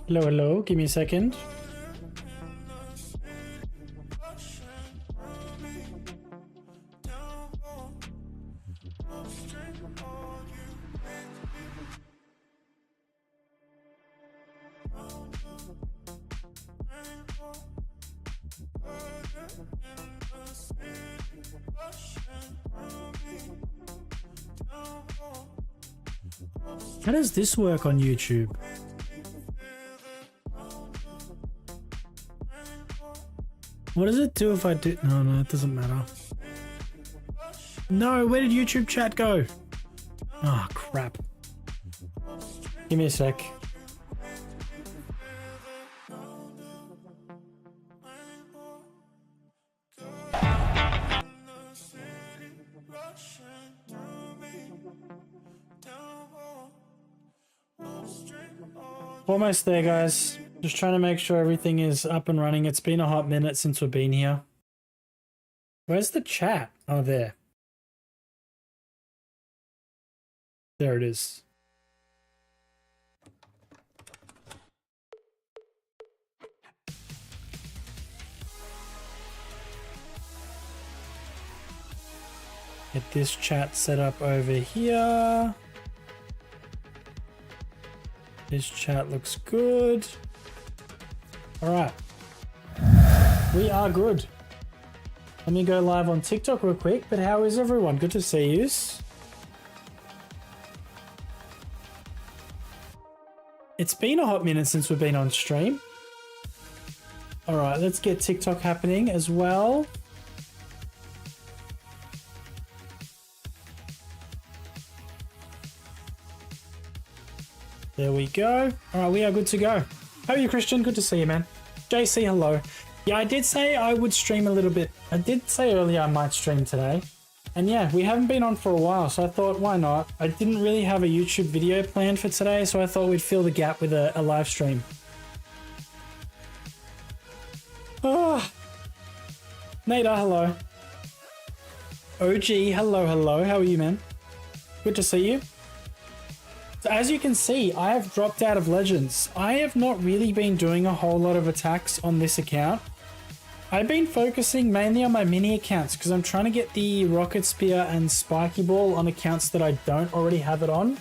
Hello, hello. Give me a second. How does this work on YouTube? What does it do if I do? No, it doesn't matter. No, where did YouTube chat go? Oh, crap. Give me a sec. Almost there, guys. Just trying to make sure everything is up and running. It's been a hot minute since we've been here. Where's the chat? Oh, there. There it is. Get this chat set up over here. This chat looks good. All right. We are good. Let me go live on TikTok real quick, but how is everyone? Good to see you. It's been a hot minute since we've been on stream. All right, let's get TikTok happening as well. There we go. All right, we are good to go. How are you, Christian? Good to see you, man. JC, hello. Yeah, I did say I would stream a little bit. I did say earlier I might stream today. And yeah, we haven't been on for a while, so I thought, why not? I didn't really have a YouTube video planned for today, so I thought we'd fill the gap with a live stream. Oh. Nada, hello. OG, hello. How are you, man? Good to see you. So as you can see, I have dropped out of Legends. I have not really been doing a whole lot of attacks on this account. I've been focusing mainly on my mini accounts because I'm trying to get the Rocket Spear and Spiky Ball on accounts that I don't already have it on.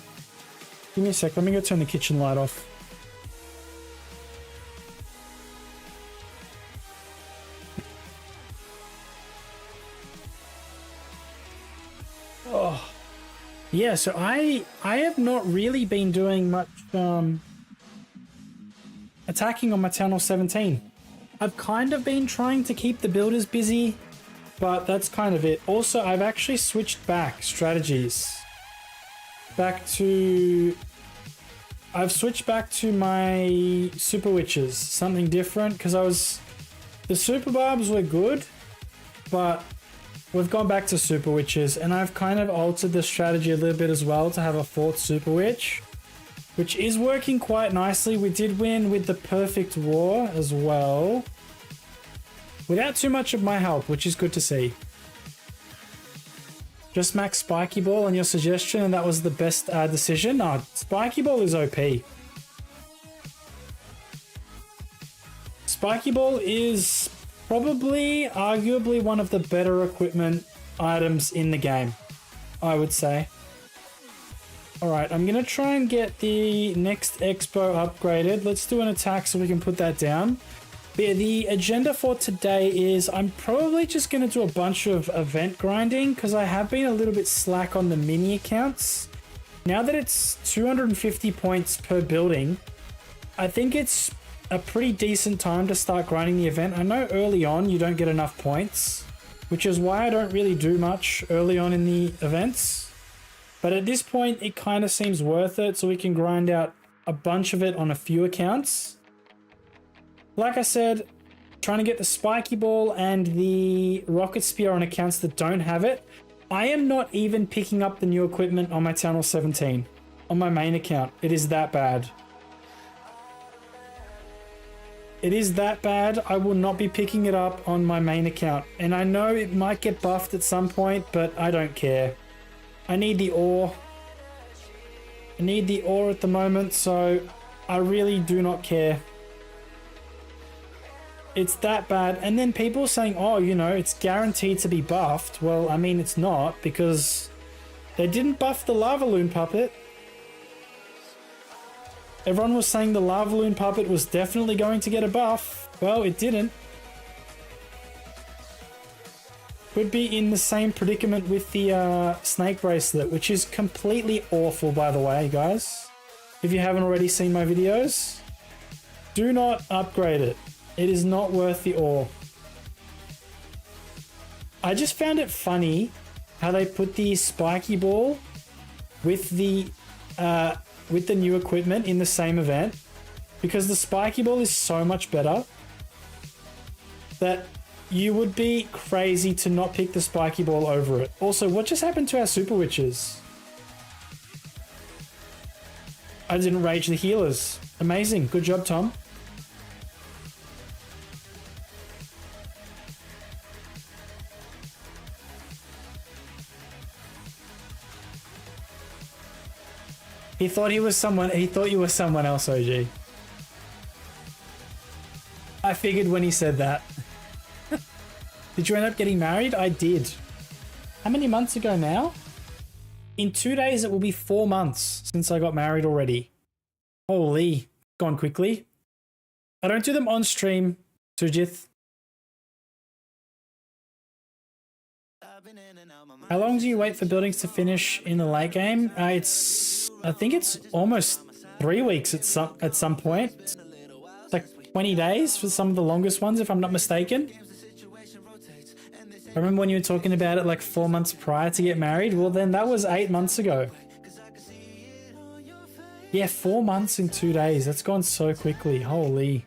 Give me a sec, let me go turn the kitchen light off. Oh. Yeah, so I have not really been doing much attacking on my Town Hall 17. I've kind of been trying to keep the builders busy, but that's kind of it. Also, I've actually switched back strategies. I've switched back to my Super Witches, something different, because the Super Barbs were good, but we've gone back to Super Witches, and I've kind of altered the strategy a little bit as well to have a 4th Super Witch, which is working quite nicely. We did win with the Perfect War as well, without too much of my help, which is good to see. Just max Spiky Ball on your suggestion, and that was the best decision. No, Spiky Ball is OP. Spiky Ball is probably, arguably, one of the better equipment items in the game, I would say. Alright, I'm going to try and get the next Expo upgraded. Let's do an attack so we can put that down. But yeah, the agenda for today is I'm probably just going to do a bunch of event grinding because I have been a little bit slack on the mini accounts. Now that it's 250 points per building, I think it's a pretty decent time to start grinding the event. I know early on you don't get enough points, which is why I don't really do much early on in the events. But at this point, it kind of seems worth it, so we can grind out a bunch of it on a few accounts. Like I said, trying to get the spiky ball and the rocket spear on accounts that don't have it. I am not even picking up the new equipment on my Town Hall 17 on my main account. It is that bad. It is that bad. I will not be picking it up on my main account. And I know it might get buffed at some point, but I don't care. I need the ore. I need the ore at the moment, so I really do not care. It's that bad. And then people saying, oh, you know, it's guaranteed to be buffed. Well, I mean, it's not, because they didn't buff the lava loon puppet. Everyone was saying the lava loon puppet was definitely going to get a buff. Well, it didn't. Could be in the same predicament with the snake bracelet, which is completely awful, by the way, guys. If you haven't already seen my videos, do not upgrade it. It is not worth the ore. I just found it funny how they put the spiky ball with the new equipment in the same event, because the spiky ball is so much better that you would be crazy to not pick the spiky ball over it. Also, what just happened to our super witches? I didn't rage the healers. Amazing. Good job, Tom. He thought you were someone else, OG. I figured when he said that. Did you end up getting married? I did. How many months ago now? In 2 days, it will be 4 months since I got married already. Holy, gone quickly. I don't do them on stream, Sujith. How long do you wait for buildings to finish in the late game? I think it's almost 3 weeks at some point. It's like 20 days for some of the longest ones, if I'm not mistaken. I remember when you were talking about it like 4 months prior to get married. Well, then that was 8 months ago. Yeah, 4 months in 2 days. That's gone so quickly. Holy.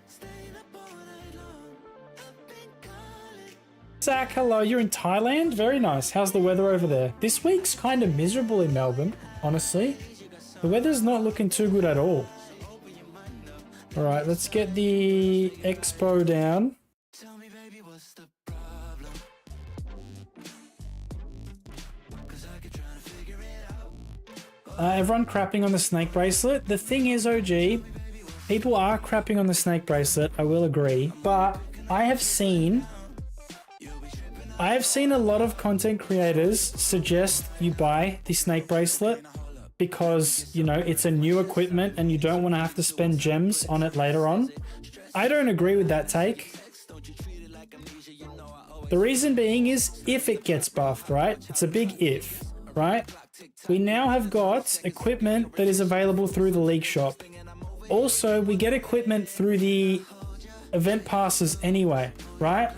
Zach, hello. You're in Thailand? Very nice. How's the weather over there? This week's kind of miserable in Melbourne, honestly. The weather's not looking too good at all. All right, let's get the expo down. Everyone crapping on the snake bracelet. The thing is, OG, people are crapping on the snake bracelet, I will agree, but I have seen a lot of content creators suggest you buy the snake bracelet because, you know, it's a new equipment and you don't want to have to spend gems on it later on. I don't agree with that take. The reason being is if it gets buffed, right? It's a big if, right? We now have got equipment that is available through the League Shop. Also, we get equipment through the event passes anyway, right?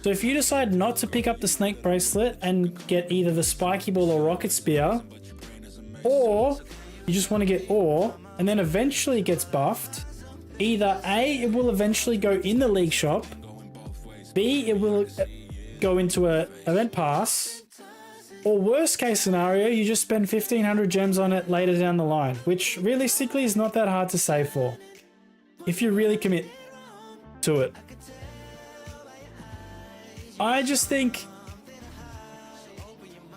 So if you decide not to pick up the snake bracelet and get either the spiky ball or rocket spear, or you just want to get ore and then eventually it gets buffed, either A, it will eventually go in the League Shop, B, it will go into an event pass, or worst case scenario, you just spend 1500 gems on it later down the line, which realistically is not that hard to save for, if you really commit to it. I just think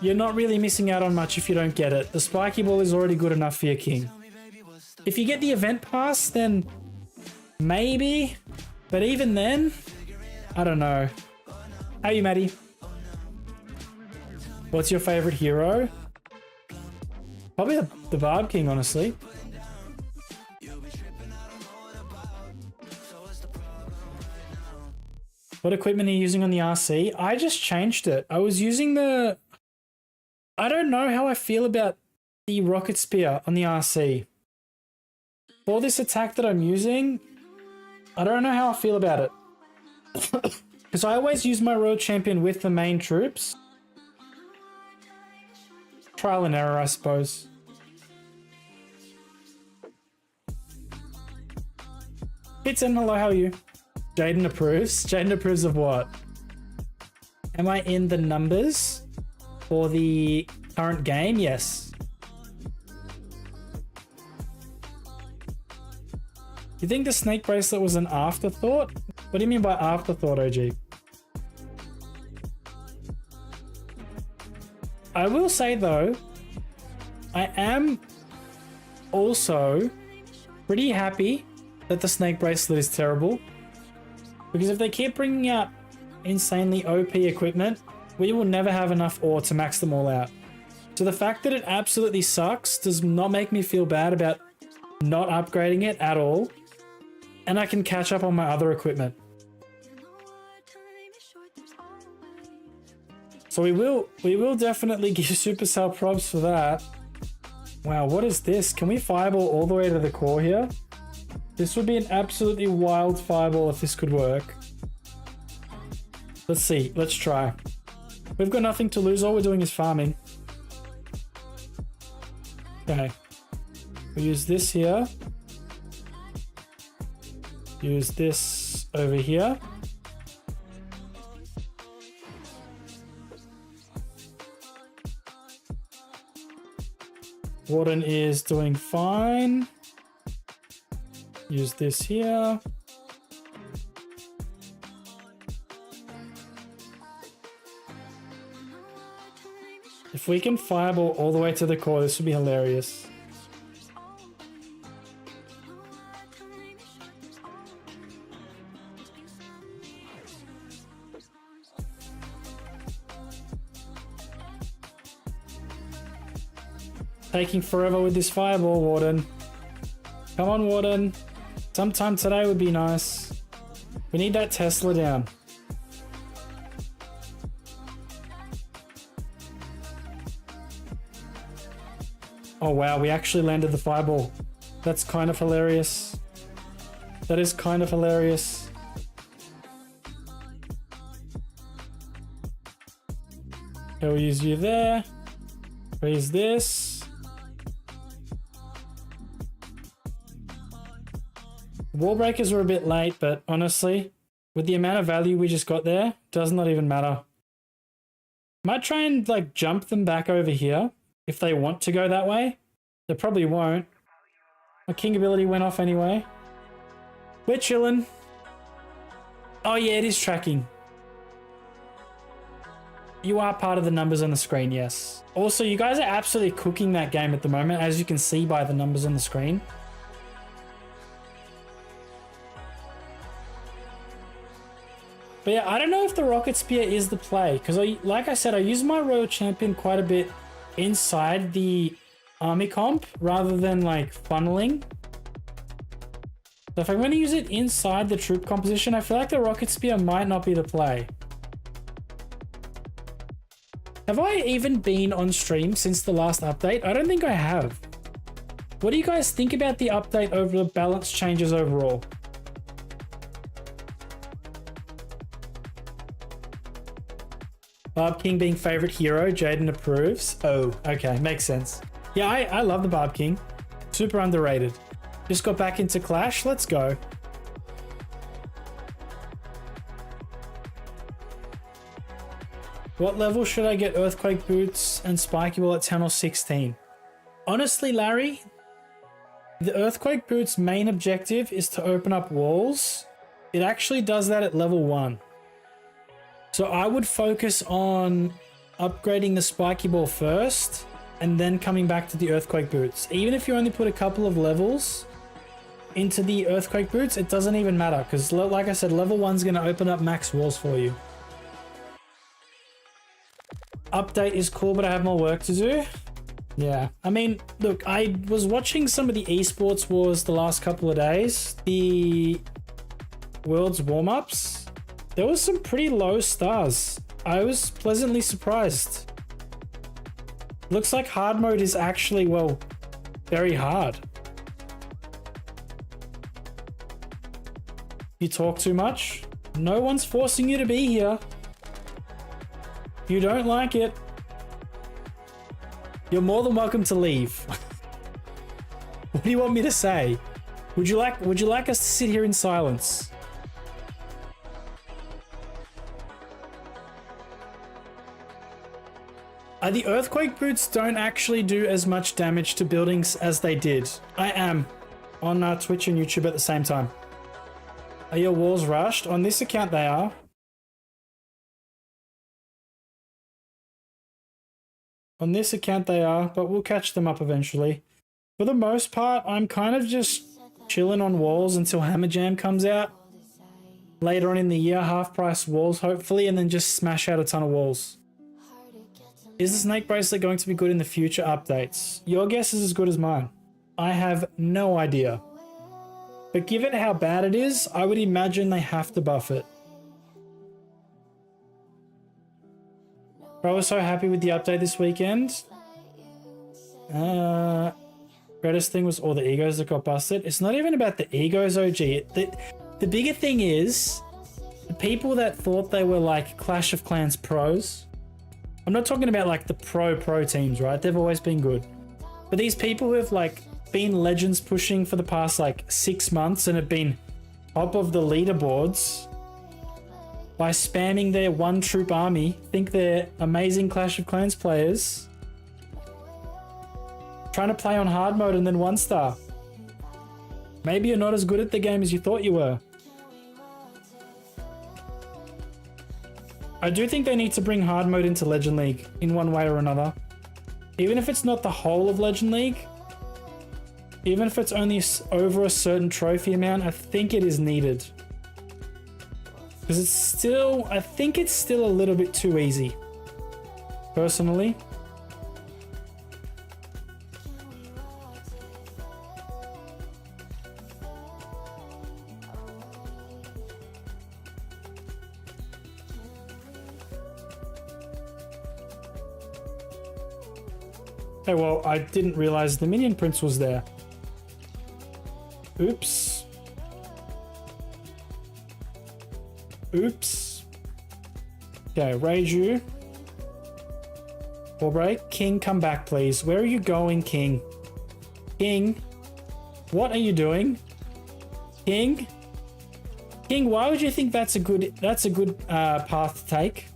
you're not really missing out on much if you don't get it. The spiky ball is already good enough for your king. If you get the event pass, then maybe, but even then, I don't know. How are you, Maddie? What's your favorite hero? Probably the Barb King, honestly. What equipment are you using on the RC? I just changed it. I was using the... I don't know how I feel about the rocket spear on the RC. For this attack that I'm using, I don't know how I feel about it. Because I always use my royal champion with the main troops. Trial and error, I suppose. Pitson, hello, how are you? Jaden approves. Jaden approves of what? Am I in the numbers for the current game? Yes. You think the snake bracelet was an afterthought? What do you mean by afterthought, OG? I will say though, I am also pretty happy that the snake bracelet is terrible. Because if they keep bringing out insanely OP equipment, we will never have enough ore to max them all out. So the fact that it absolutely sucks does not make me feel bad about not upgrading it at all. And I can catch up on my other equipment. So we will definitely give Supercell props for that. Wow, what is this? Can we fireball all the way to the core here? This would be an absolutely wild fireball if this could work. Let's see, let's try. We've got nothing to lose, all we're doing is farming. Okay. We use this here. Use this over here. Warden is doing fine. Use this here. If we can fireball all the way to the core, this would be hilarious. Taking forever with this fireball, Warden. Come on, Warden. Sometime today would be nice. We need that Tesla down. Oh wow, we actually landed the fireball. That's kind of hilarious. That is kind of hilarious. Okay, we'll use you there. Raise this. Wall breakers were a bit late, but honestly, with the amount of value we just got there, does not even matter. Might try and like jump them back over here if they want to go that way. They probably won't. My king ability went off anyway. We're chilling. Oh yeah, it is tracking. You are part of the numbers on the screen, yes. Also, you guys are absolutely cooking that game at the moment, as you can see by the numbers on the screen. But yeah, I don't know if the Rocket Spear is the play, because like I said, I use my Royal Champion quite a bit inside the army comp rather than like funneling. So if I'm going to use it inside the troop composition, I feel like the Rocket Spear might not be the play. Have I even been on stream since the last update? I don't think I have. What do you guys think about the update over the balance changes overall? Barb King being favorite hero, Jaden approves. Oh, okay, makes sense. Yeah, I love the Barb King. Super underrated. Just got back into Clash, let's go. What level should I get Earthquake Boots and Spiky Ball at 10 or 16? Honestly, Larry, the Earthquake Boots' main objective is to open up walls. It actually does that at level 1. So I would focus on upgrading the Spiky Ball first and then coming back to the Earthquake Boots. Even if you only put a couple of levels into the Earthquake Boots, it doesn't even matter because like I said, level 1's going to open up max walls for you. Update is cool, but I have more work to do. Yeah, I mean, look, I was watching some of the esports wars the last couple of days. The World's warm-ups. There was some pretty low stars. I was pleasantly surprised. Looks like hard mode is actually, well, very hard. You talk too much? No one's forcing you to be here. You don't like it. You're more than welcome to leave. What do you want me to say? Would you like us to sit here in silence? The earthquake boots don't actually do as much damage to buildings as they did. I am on Twitch and YouTube at the same time. Are your walls rushed? On this account they are. On this account they are, but we'll catch them up eventually. For the most part, I'm kind of just chilling on walls until Hammer Jam comes out. Later on in the year, half price walls hopefully, and then just smash out a ton of walls. Is the snake bracelet going to be good in the future updates? Your guess is as good as mine. I have no idea. But given how bad it is, I would imagine they have to buff it. Bro was so happy with the update this weekend. Greatest thing was all the egos that got busted. It's not even about the egos, OG. The bigger thing is the people that thought they were like Clash of Clans pros. I'm not talking about like the pro teams, right? They've always been good. But these people who have like been legends pushing for the past like 6 months and have been top of the leaderboards by spamming their one troop army, think they're amazing Clash of Clans players, trying to play on hard mode and then 1-star. Maybe you're not as good at the game as you thought you were. I do think they need to bring hard mode into Legend League in one way or another. Even if it's not the whole of Legend League, even if it's only over a certain trophy amount, I think it is needed. Because it's still, I think it's still a little bit too easy, personally. Hey, well, I didn't realize the Minion Prince was there. Oops. Oops. Okay, Reiju. Ball break. King, come back, please. Where are you going, King? King? What are you doing? King? King, why would you think that's a good path to take?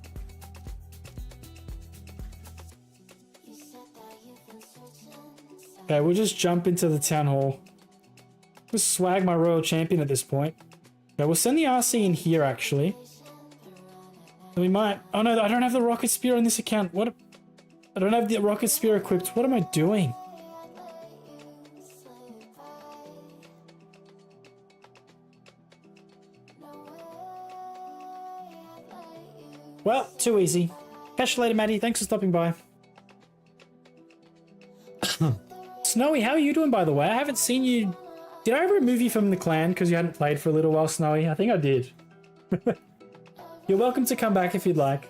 Okay, we'll just jump into the town hall. Just swag my royal champion at this point. Okay, we'll send the RC in here actually. And we might. Oh no, I don't have the rocket spear on this account. What? I don't have the rocket spear equipped. What am I doing? Well, too easy. Catch you later, Maddie. Thanks for stopping by. Snowy, how are you doing, by the way? I haven't seen you. Did I remove you from the clan because you hadn't played for a little while, Snowy? I think I did. You're welcome to come back if you'd like.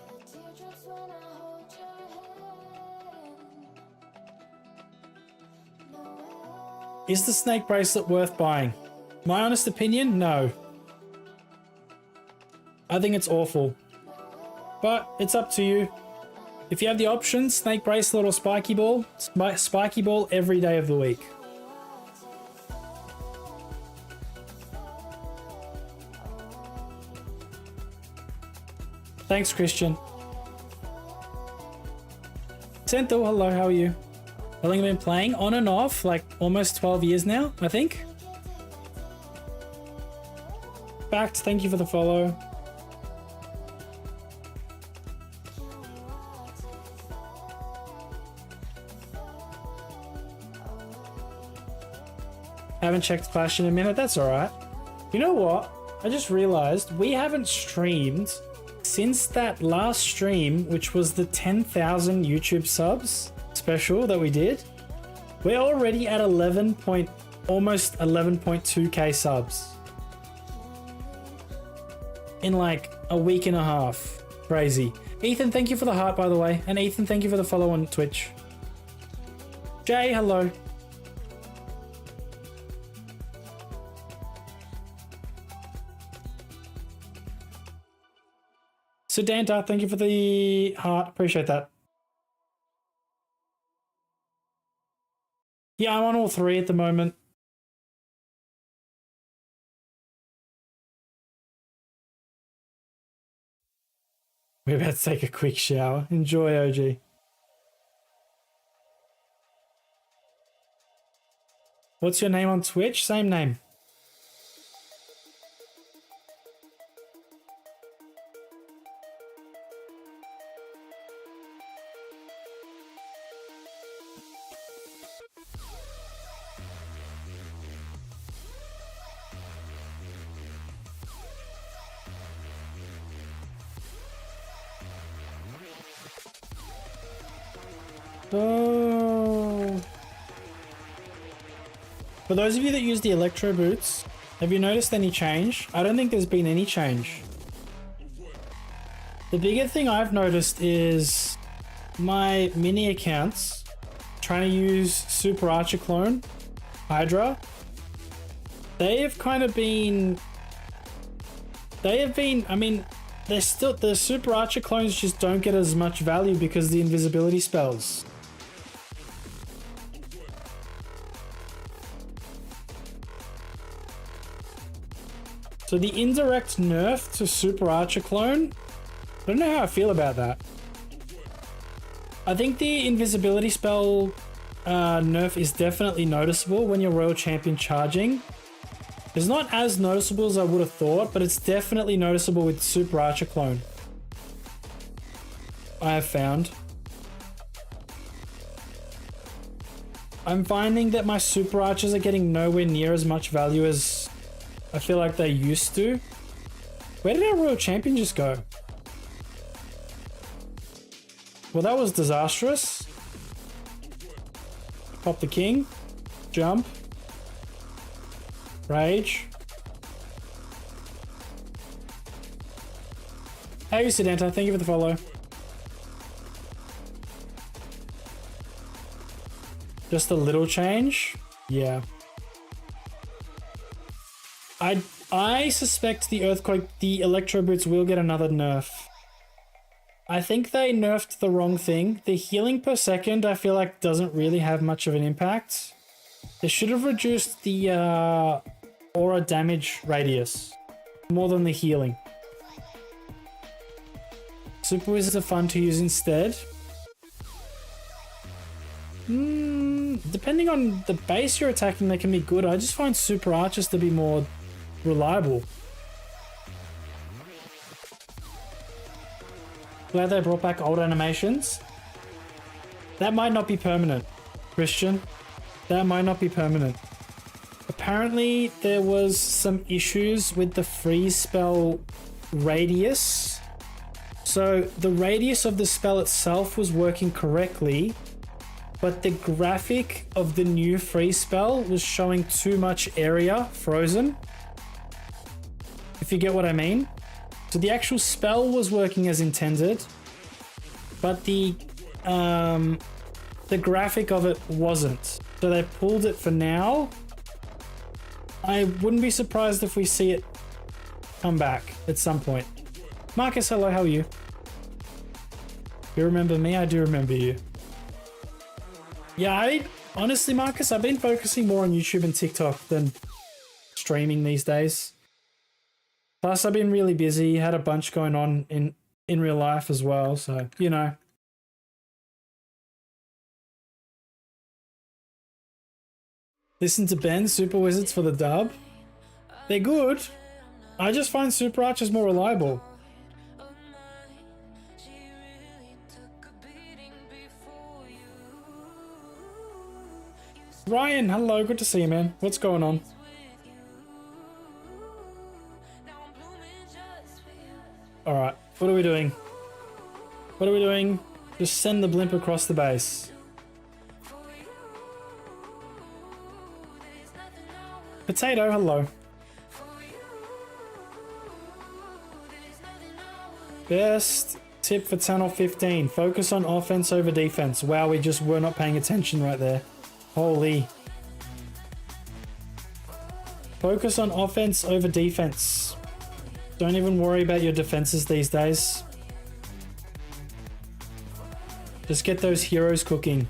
Is the snake bracelet worth buying? My honest opinion, no. I think it's awful. But it's up to you. If you have the option, snake bracelet or spiky ball, spiky ball every day of the week. Thanks, Christian. Sento, hello, how are you? I think I've been playing on and off like almost 12 years now, I think. Fact, thank you for the follow. Haven't checked Clash in a minute, that's alright. You know what? I just realized we haven't streamed since that last stream, which was the 10,000 YouTube subs special that we did. We're already at almost 11.2k subs. In like a week and a half. Crazy. Ethan, thank you for the heart, by the way. And Ethan, thank you for the follow on Twitch. Jay, hello. Sudanta, thank you for the heart. Appreciate that. Yeah, I'm on all three at the moment. We're about to take a quick shower. Enjoy, OG. What's your name on Twitch? Same name. Oh. For those of you that use the electro boots, have you noticed any change? I don't think there's been any change. The bigger thing I've noticed is my mini accounts trying to use Super Archer Clone, Hydra. They have been, I mean, they're still, the Super Archer clones just don't get as much value because of the invisibility spells. So the indirect nerf to Super Archer Clone, I don't know how I feel about that. I think the invisibility spell nerf is definitely noticeable when you're Royal Champion charging. It's not as noticeable as I would have thought, but it's definitely noticeable with Super Archer Clone. I have found. I'm finding that my Super Archers are getting nowhere near as much value as I feel like they used to. Where did our Royal Champion just go? Well, that was disastrous. Pop the king. Jump. Rage. Hey, Sedenta, thank you for the follow. Just a little change? Yeah. I suspect the Earthquake, the Electro Boots will get another nerf. I think they nerfed the wrong thing. The healing per second, I feel like, doesn't really have much of an impact. They should have reduced the aura damage radius more than the healing. Super Wizards are fun to use instead. Depending on the base you're attacking, they can be good. I just find Super Archers to be more reliable. Glad they brought back old animations. That might not be permanent, Christian. That might not be permanent. Apparently there was some issues with the freeze spell radius. So the radius of the spell itself was working correctly, but the graphic of the new freeze spell was showing too much area frozen. If you get what I mean. So the actual spell was working as intended, but the graphic of it wasn't. So they pulled it for now. I wouldn't be surprised if we see it come back at some point. Marcus, hello, how are you? You remember me? I do remember you. Yeah, honestly, Marcus, I've been focusing more on YouTube and TikTok than streaming these days. Plus, I've been really busy, had a bunch going on in real life as well, so, you know. Listen to Ben, Super Wizards for the dub. They're good. I just find Super Archers more reliable. Ryan, hello, good to see you, man. What's going on? Alright, what are we doing? What are we doing? Just send the blimp across the base. Potato, hello. Best tip for Tunnel 15. Focus on offense over defense. Wow, we just were not paying attention right there. Holy. Focus on offense over defense. Don't even worry about your defenses these days. Just get those heroes cooking.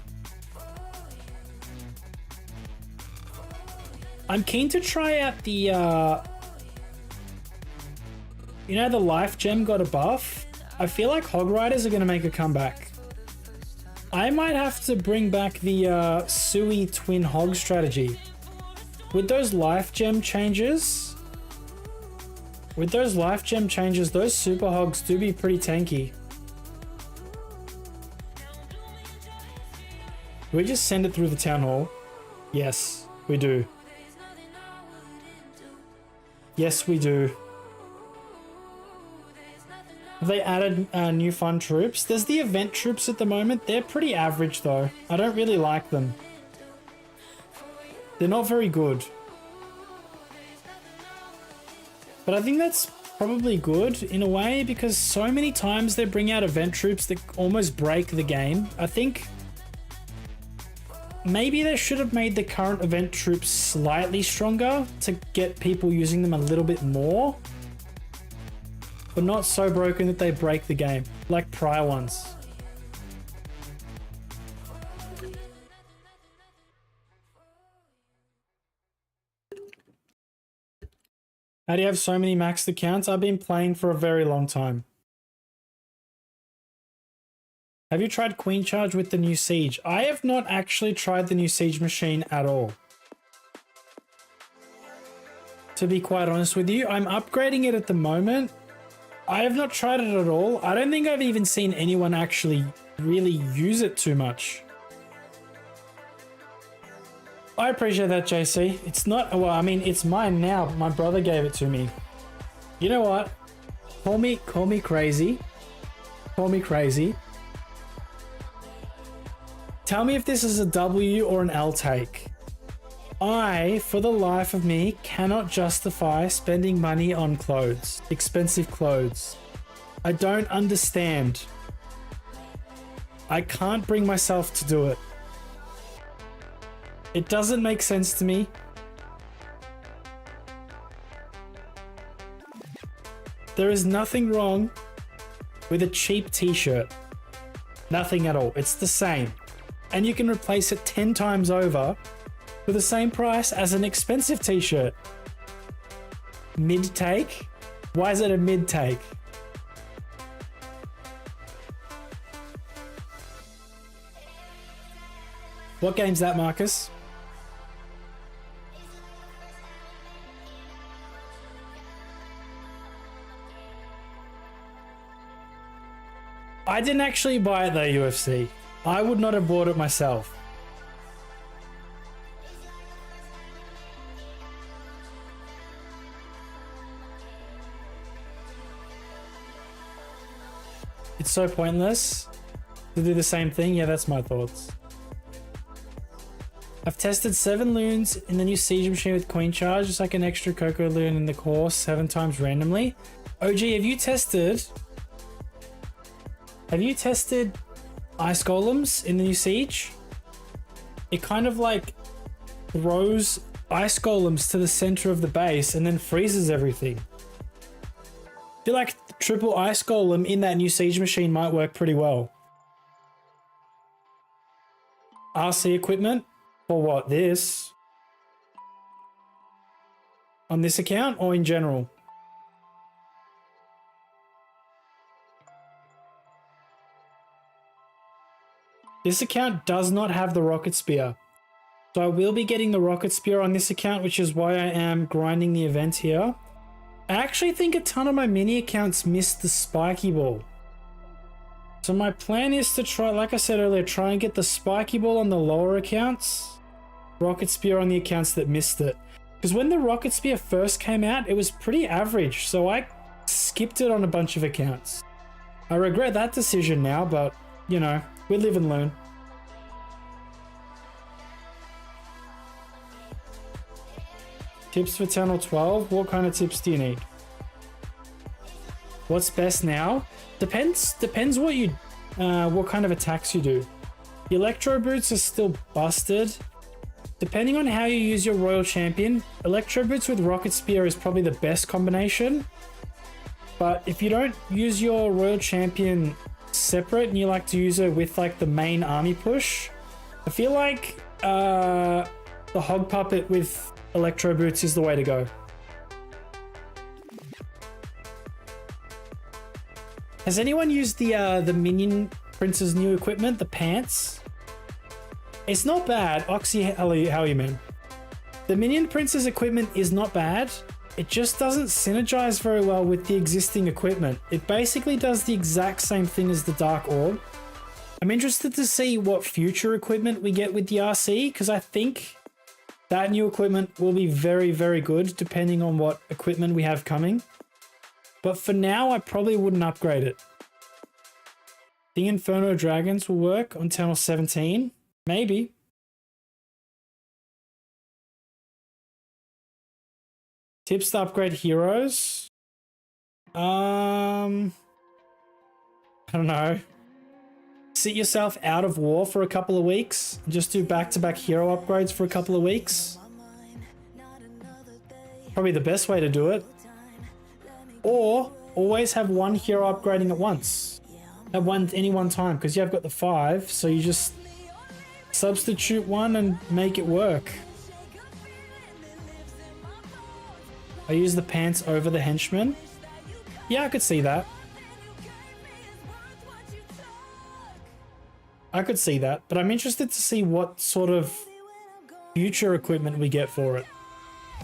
I'm keen to try out the, you know, the life gem got a buff. I feel like Hog Riders are going to make a comeback. I might have to bring back the Sui Twin Hog strategy. With those life gem changes, those super hogs do be pretty tanky. Do we just send it through the town hall? Yes, we do. Yes, we do. Have they added new fun troops? There's the event troops at the moment. They're pretty average though. I don't really like them. They're not very good. But I think that's probably good in a way because so many times they bring out event troops that almost break the game. I think maybe they should have made the current event troops slightly stronger to get people using them a little bit more. But not so broken that they break the game, like prior ones. How do you have so many maxed accounts? I've been playing for a very long time. Have you tried Queen Charge with the new Siege? I have not actually tried the new Siege machine at all. To be quite honest with you, I'm upgrading it at the moment. I have not tried it at all. I don't think I've even seen anyone actually really use it too much. I appreciate that, JC. It's not, well, I mean, it's mine now. My brother gave it to me. You know what? Call me crazy. Call me crazy. Tell me if this is a W or an L take. I, for the life of me, cannot justify spending money on clothes, expensive clothes. I don't understand. I can't bring myself to do it. It doesn't make sense to me. There is nothing wrong with a cheap t-shirt. Nothing at all. It's the same. And you can replace it 10 times over for the same price as an expensive t-shirt. Mid-take? Why is it a mid-take? What game's that, Marcus? I didn't actually buy it though, UFC. I would not have bought it myself. It's so pointless to do the same thing. Yeah, that's my thoughts. I've tested 7 loons in the new Siege machine with Queen Charge. It's like an extra Coco loon in the course 7 times randomly. OG, have you tested ice golems in the new Siege? It kind of like throws ice golems to the center of the base and then freezes everything. I feel like triple ice golem in that new Siege machine might work pretty well. RC equipment? For what? This? On this account or in general? This account does not have the rocket spear. So I will be getting the rocket spear on this account, which is why I am grinding the event here. I actually think a ton of my mini accounts missed the spiky ball. So my plan is to try, like I said earlier, try and get the spiky ball on the lower accounts. Rocket spear on the accounts that missed it. Because when the rocket spear first came out, it was pretty average. So I skipped it on a bunch of accounts. I regret that decision now, but you know, we live and learn. Tips for 10 or 12? What kind of tips do you need? What's best now? Depends what you, what kind of attacks you do. The Electro Boots are still busted. Depending on how you use your Royal Champion, Electro Boots with Rocket Spear is probably the best combination. But if you don't use your Royal Champion separate and you like to use her with like the main army push, I feel like the Hog Puppet with Electro Boots is the way to go. Has anyone used the Minion Prince's new equipment, the pants? It's not bad. Oxy, how are you, man? The Minion Prince's equipment is not bad. It just doesn't synergize very well with the existing equipment. It basically does the exact same thing as the Dark Orb. I'm interested to see what future equipment we get with the RC, because I think that new equipment will be very, very good depending on what equipment we have coming. But for now, I probably wouldn't upgrade it. The Inferno Dragons will work on Channel 17. Maybe. Tips to upgrade heroes. I don't know. Sit yourself out of war for a couple of weeks. And just do back-to-back hero upgrades for a couple of weeks. Probably the best way to do it. Or always have one hero upgrading at once. At any one time, because you have got the 5, so you just substitute one and make it work. I use the pants over the henchmen. Yeah, I could see that. I could see that, but I'm interested to see what sort of future equipment we get for it.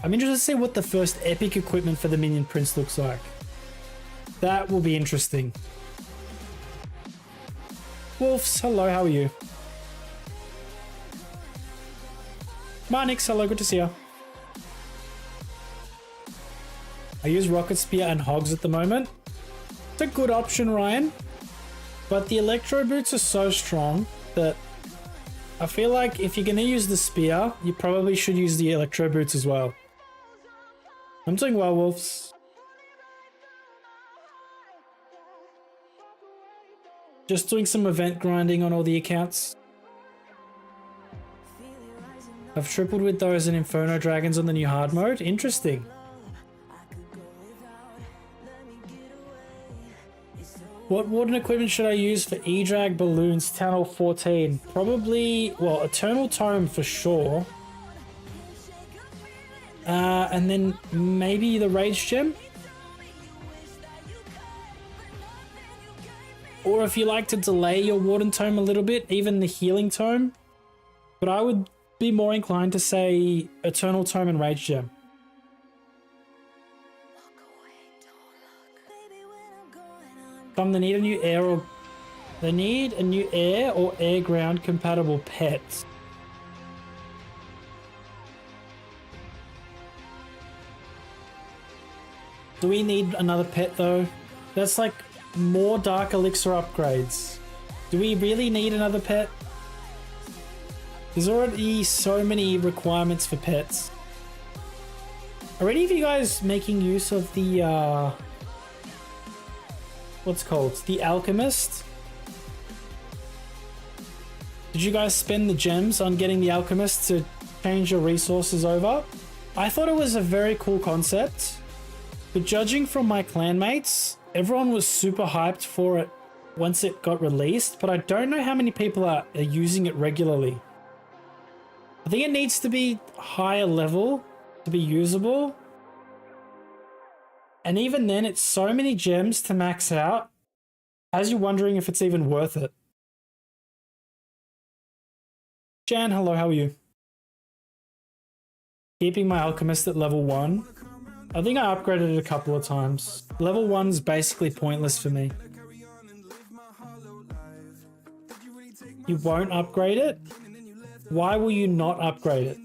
I'm interested to see what the first epic equipment for the Minion Prince looks like. That will be interesting. Wolves, hello, how are you? Marnix, hello, good to see you. I use Rocket Spear and Hogs at the moment. It's a good option, Ryan. But the Electro Boots are so strong that I feel like if you're going to use the Spear, you probably should use the Electro Boots as well. I'm doing well, Wolves. Just doing some event grinding on all the accounts. I've tripled with those and Inferno Dragons on the new hard mode. Interesting. What Warden equipment should I use for E-Drag Balloons Town Hall 14? Probably, well, Eternal Tome for sure. And then maybe the Rage Gem? Or if you like to delay your Warden Tome a little bit, even the Healing Tome. But I would be more inclined to say Eternal Tome and Rage Gem. They need a new air or air ground compatible pet. Do we need another pet though? That's like more Dark Elixir upgrades. Do we really need another pet? There's already so many requirements for pets. Are any of you guys making use of the what's called? The Alchemist? Did you guys spend the gems on getting the Alchemist to change your resources over? I thought it was a very cool concept, but judging from my clanmates, everyone was super hyped for it once it got released, but I don't know how many people are using it regularly. I think it needs to be higher level to be usable. And even then, it's so many gems to max out, as you're wondering if it's even worth it. Jan, hello, how are you? Keeping my Alchemist at level 1. I think I upgraded it a couple of times. Level 1's basically pointless for me. You won't upgrade it? Why will you not upgrade it?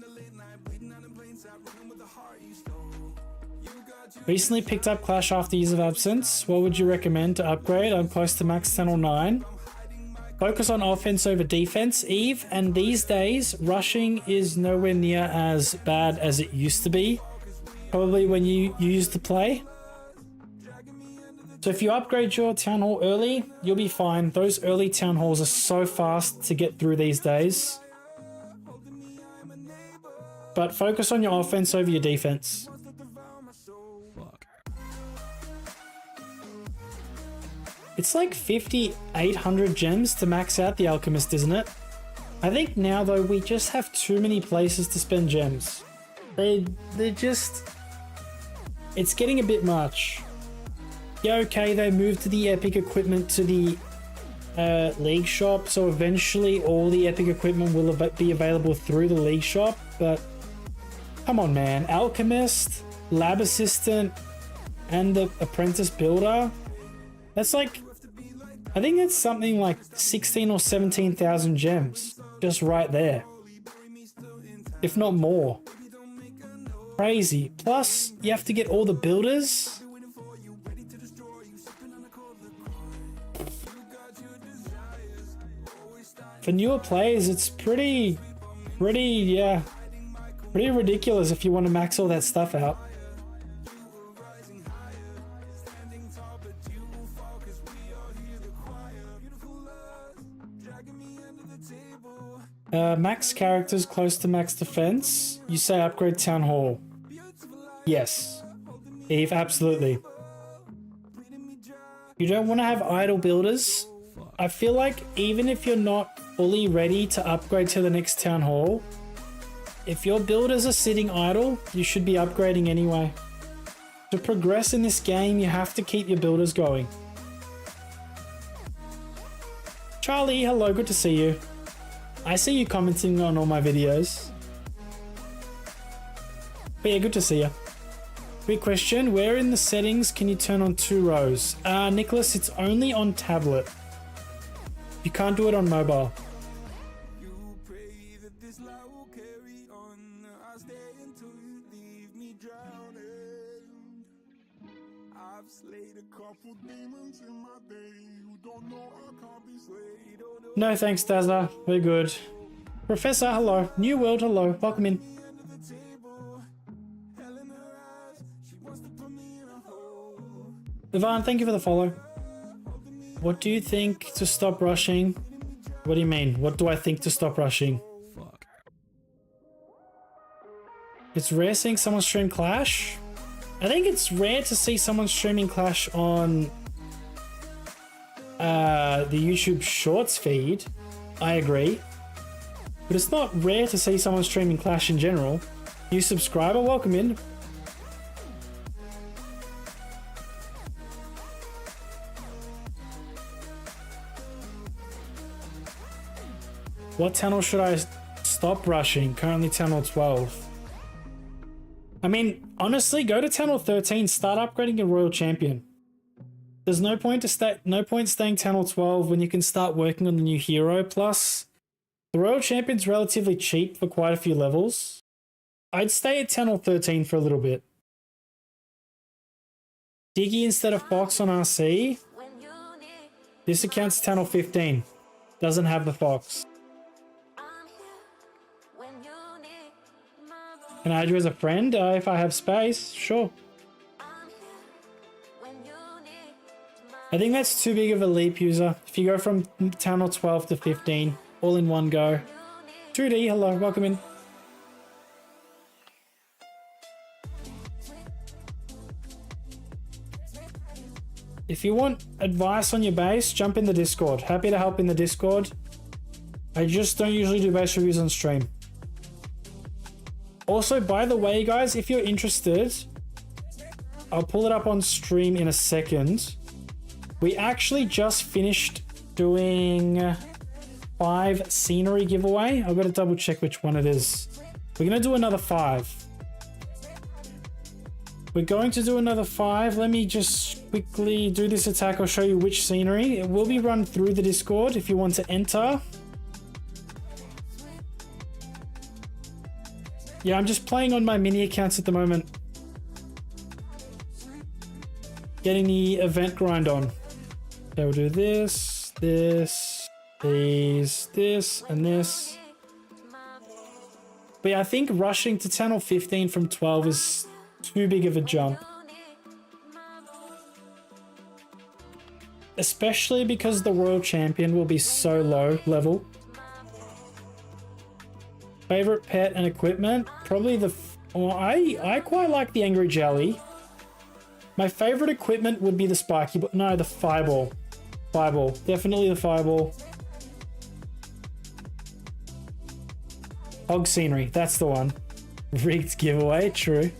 Recently picked up Clash after years of absence. What would you recommend to upgrade? I'm close to max 10 or 9. Focus on offense over defense, Eve, and these days, rushing is nowhere near as bad as it used to be. Probably when you used to play. So if you upgrade your Town Hall early, you'll be fine. Those early Town Halls are so fast to get through these days. But focus on your offense over your defense. It's like 5,800 gems to max out the Alchemist, isn't it? I think now though we just have too many places to spend gems. They're just... It's getting a bit much. Yeah, okay, they moved to the epic equipment to the League shop, so eventually all the epic equipment will be available through the League shop, but come on man, Alchemist, Lab Assistant, and the Apprentice Builder, that's like, I think that's something like 16 or 17,000 gems, just right there, if not more. Crazy. Plus, you have to get all the builders. For newer players, it's pretty ridiculous if you want to max all that stuff out. Max characters close to max defense. You say upgrade Town Hall. Yes. Eve, absolutely. You don't want to have idle builders. I feel like even if you're not fully ready to upgrade to the next Town Hall, if your builders are sitting idle, you should be upgrading anyway. To progress in this game, you have to keep your builders going. Charlie, hello, good to see you. I see you commenting on all my videos. But yeah, good to see you. Quick question, where in the settings can you turn on 2 rows? Nicholas, it's only on tablet. You can't do it on mobile. No thanks, Dazza. We're good. Professor, hello. New World, hello. Welcome in. Ivan, thank you for the follow. What do you think to stop rushing? What do you mean? What do I think to stop rushing? Fuck. It's rare seeing someone stream Clash. I think it's rare to see someone streaming Clash on the YouTube Shorts feed. I agree. But it's not rare to see someone streaming Clash in general. New subscriber, welcome in. What tunnel should I stop rushing? Currently tunnel 12. I mean, honestly, go to tunnel 13, start upgrading your Royal Champion. There's no point staying tunnel 12 when you can start working on the new hero. Plus, the Royal Champion's relatively cheap for quite a few levels. I'd stay at tunnel 13 for a little bit. Diggy instead of Fox on RC. This account's tunnel 15. Doesn't have the Fox. Can I add you as a friend if I have space? Sure. I think that's too big of a leap, user. If you go from tunnel 12 to 15, all in one go. 2D, hello, welcome in. If you want advice on your base, jump in the Discord. Happy to help in the Discord. I just don't usually do base reviews on stream. Also, by the way, guys, if you're interested, I'll pull it up on stream in a second. We actually just finished doing 5 scenery giveaway. I've got to double check which one it is. We're going to do another 5. We're going to do another 5. Let me just quickly do this attack. I'll show you which scenery. It will be run through the Discord if you want to enter. Yeah, I'm just playing on my mini accounts at the moment. Getting the event grind on. Okay, we'll do this, this, these, this, and this. But yeah, I think rushing to 10 or 15 from 12 is too big of a jump. Especially because the Royal Champion will be so low level. Favorite pet and equipment? Probably the... I quite like the Angry Jelly. My favorite equipment would be the Spiky... No, the Fireball. Fireball. Definitely the fireball. Hog scenery. That's the one. Rigged giveaway. True.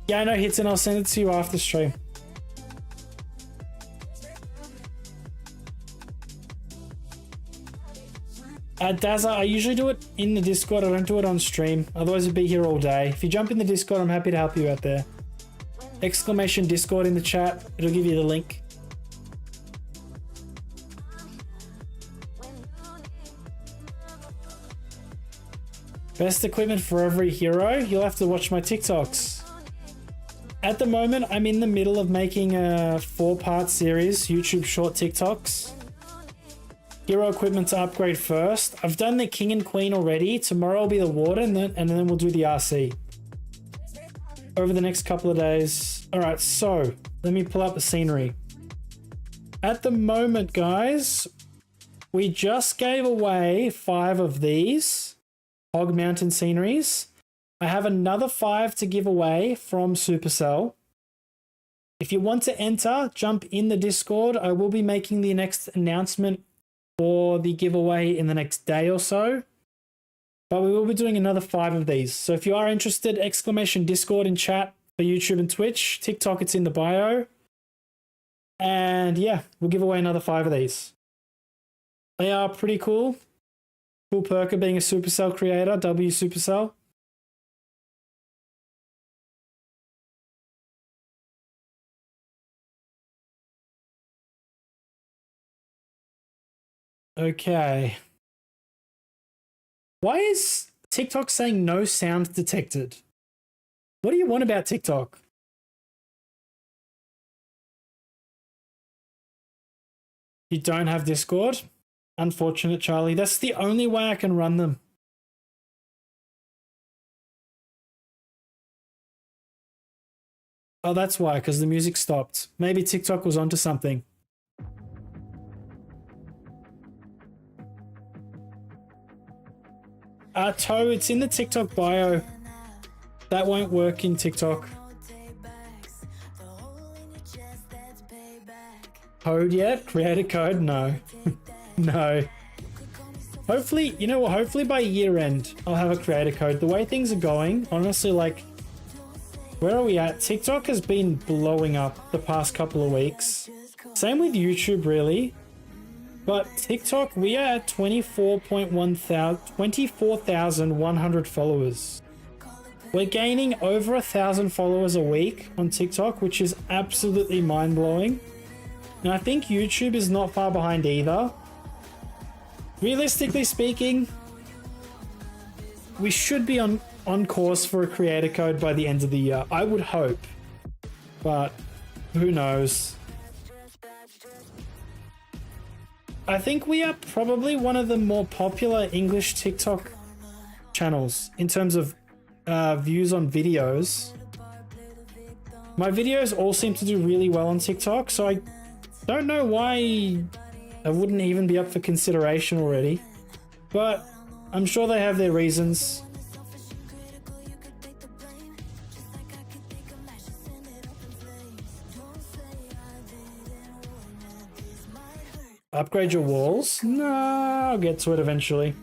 Yeah, I know, Hits, and I'll send it to you after stream. Dazza, I usually do it in the Discord. I don't do it on stream. Otherwise, it'd be here all day. If you jump in the Discord, I'm happy to help you out there. Exclamation Discord in the chat. It'll give you the link. Best equipment for every hero? You'll have to watch my TikToks. At the moment, I'm in the middle of making a 4-part series, YouTube short TikToks. Hero equipment to upgrade first. I've done the King and Queen already. Tomorrow will be the Warden, and then we'll do the RC. Over the next couple of days. Alright, so let me pull up the scenery. At the moment, guys, we just gave away 5 of these Hog Mountain sceneries. I have another 5 to give away from Supercell. If you want to enter, jump in the Discord. I will be making the next announcement for the giveaway in the next day or so. But we will be doing another 5 of these. So if you are interested, exclamation Discord in chat for YouTube and Twitch. TikTok, it's in the bio. And yeah, we'll give away another 5 of these. They are pretty cool. Cool perk of being a Supercell creator, W Supercell. Okay. Why is TikTok saying no sound detected? What do you want about TikTok? You don't have Discord? Unfortunate, Charlie. That's the only way I can run them. Oh, that's why, because the music stopped. Maybe TikTok was onto something. Toe, it's in the TikTok bio. That won't work in TikTok. Code yet? Create a code? No. No. Hopefully, you know what? Hopefully by year end, I'll have a creator code. The way things are going, honestly, like, where are we at? TikTok has been blowing up the past couple of weeks. Same with YouTube, really. But TikTok, we are at 24,100 followers. We're gaining over 1,000 followers a week on TikTok, which is absolutely mind-blowing. And I think YouTube is not far behind either. Realistically speaking, we should be on course for a creator code by the end of the year. I would hope. But who knows? I think we are probably one of the more popular English TikTok channels in terms of views on videos. My videos all seem to do really well on TikTok, so I don't know why I wouldn't even be up for consideration already. But I'm sure they have their reasons. Upgrade your walls? No, I'll get to it eventually.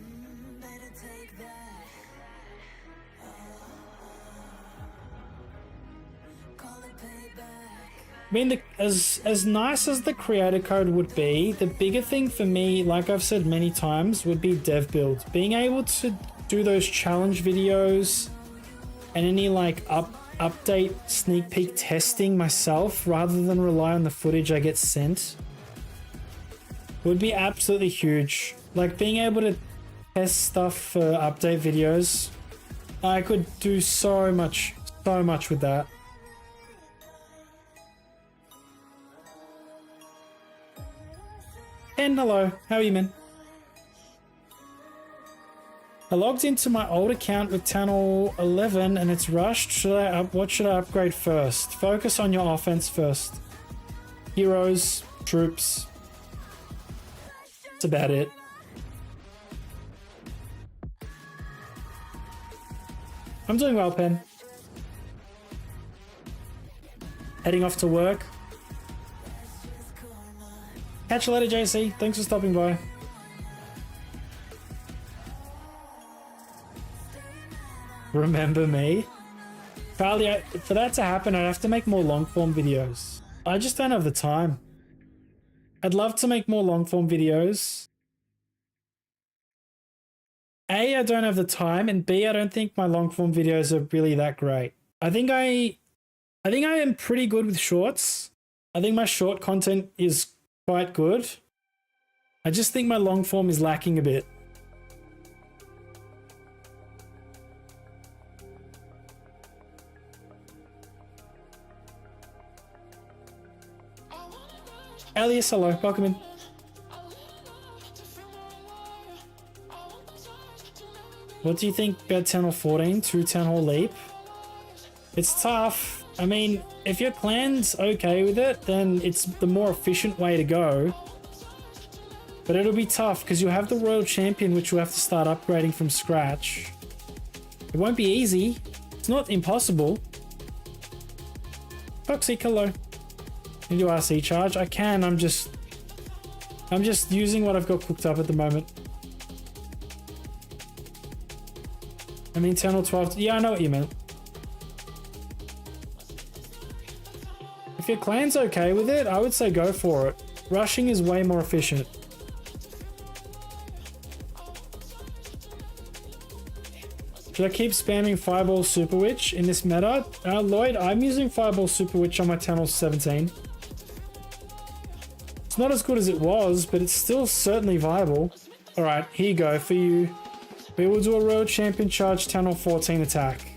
I mean, as nice as the creator code would be, the bigger thing for me, like I've said many times, would be dev build. Being able to do those challenge videos and any like update sneak peek testing myself rather than rely on the footage I get sent would be absolutely huge. Like being able to test stuff for update videos, I could do so much with that. And hello, how are you, man? I logged into my old account with Channel 11 and it's rushed. What should I upgrade first? Focus on your offense first. Heroes, troops. That's about it. I'm doing well, Pen. Heading off to work. Catch you later, JC. Thanks for stopping by. Remember me? Carly, for that to happen, I'd have to make more long form videos. I just don't have the time. I'd love to make more long form videos. A, I don't have the time, and B, I don't think my long form videos are really that great. I think I am pretty good with shorts. I think my short content is quite good. I just think my long form is lacking a bit. Elias, hello, welcome in. What do you think about 10 or 14? 2 10 hole leap? It's tough. I mean, if your clan's okay with it, then it's the more efficient way to go. But it'll be tough because you'll have the Royal Champion, which you'll have to start upgrading from scratch. It won't be easy. It's not impossible. Toxic, hello. Can you do RC charge? I can, I'm just using what I've got cooked up at the moment. I mean 10 or 12, yeah, I know what you meant. If your clan's okay with it, I would say go for it. Rushing is way more efficient. Should I keep spamming Fireball Super Witch in this meta? Lloyd, I'm using Fireball Super Witch on my 10 or 17. It's not as good as it was, but it's still certainly viable. Alright, here you go for you. We will do a Royal Champion charge 10 or 14 attack.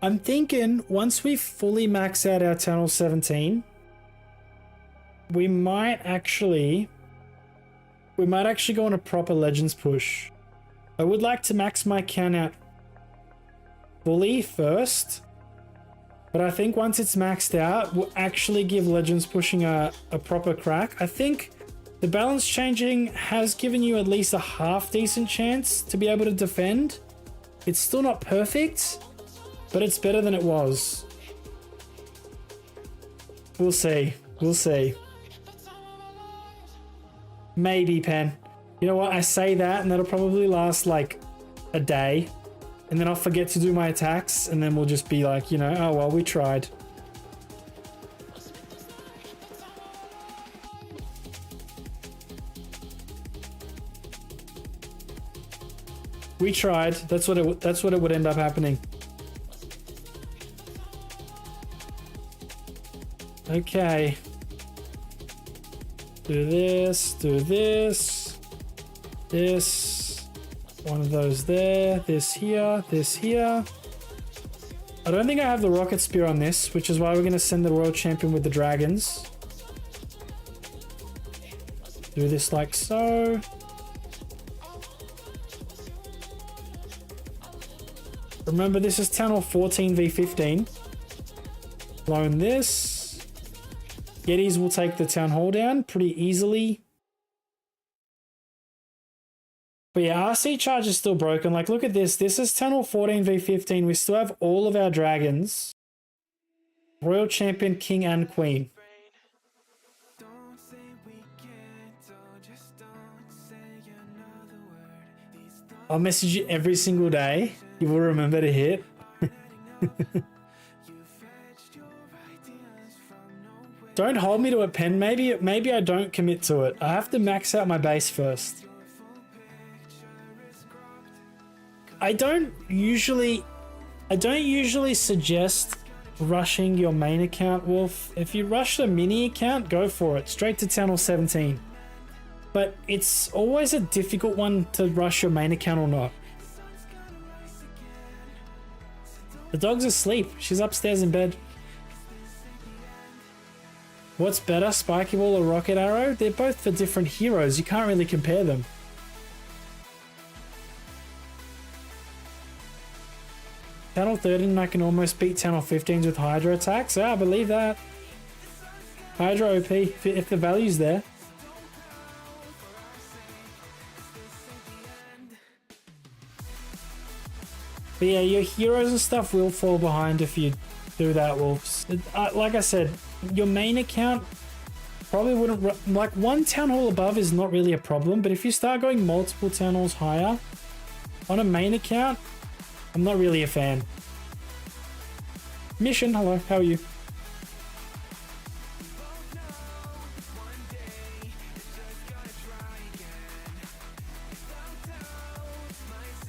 I'm thinking once we fully max out our 10 or 17, we might actually go on a proper Legends push. I would like to max my count out fully first, but I think once it's maxed out, we'll actually give Legends pushing a proper crack. I think the balance changing has given you at least a half decent chance to be able to defend. It's still not perfect, but it's better than it was. We'll see. We'll see. Maybe, Pen. You know what? I say that and that'll probably last like a day. And then I'll forget to do my attacks and then we'll just be like, you know, oh well, we tried. We tried. That's what it would end up happening. Okay. Do this, this. One of those there, this here. I don't think I have the rocket spear on this, which is why we're going to send the Royal Champion with the dragons. Do this like so. Remember, this is 10 or 14 v15. Clone this. Yetis will take the town hall down pretty easily. But yeah, RC charge is still broken. Like, look at this. This is 10 or 14 v15. We still have all of our dragons. Royal Champion, King, and Queen. I'll message you every single day. You will remember to hit. Don't hold me to a pen. Maybe I don't commit to it. I have to max out my base first. I don't usually suggest rushing your main account, Wolf. If you rush the mini account, go for it. Straight to 10 or 17. But it's always a difficult one to rush your main account or not. The dog's asleep. She's upstairs in bed. What's better, Spiky Ball or Rocket Arrow? They're both for different heroes. You can't really compare them. Channel 13, I can almost beat channel 15s with Hydra attacks. Yeah, I believe that. Hydra OP, if the value's there. But yeah, your heroes and stuff will fall behind if you do that, Wolves. Like I said, your main account probably wouldn't... Like, one town hall above is not really a problem, but if you start going multiple town halls higher on a main account, I'm not really a fan. Mission, hello, how are you?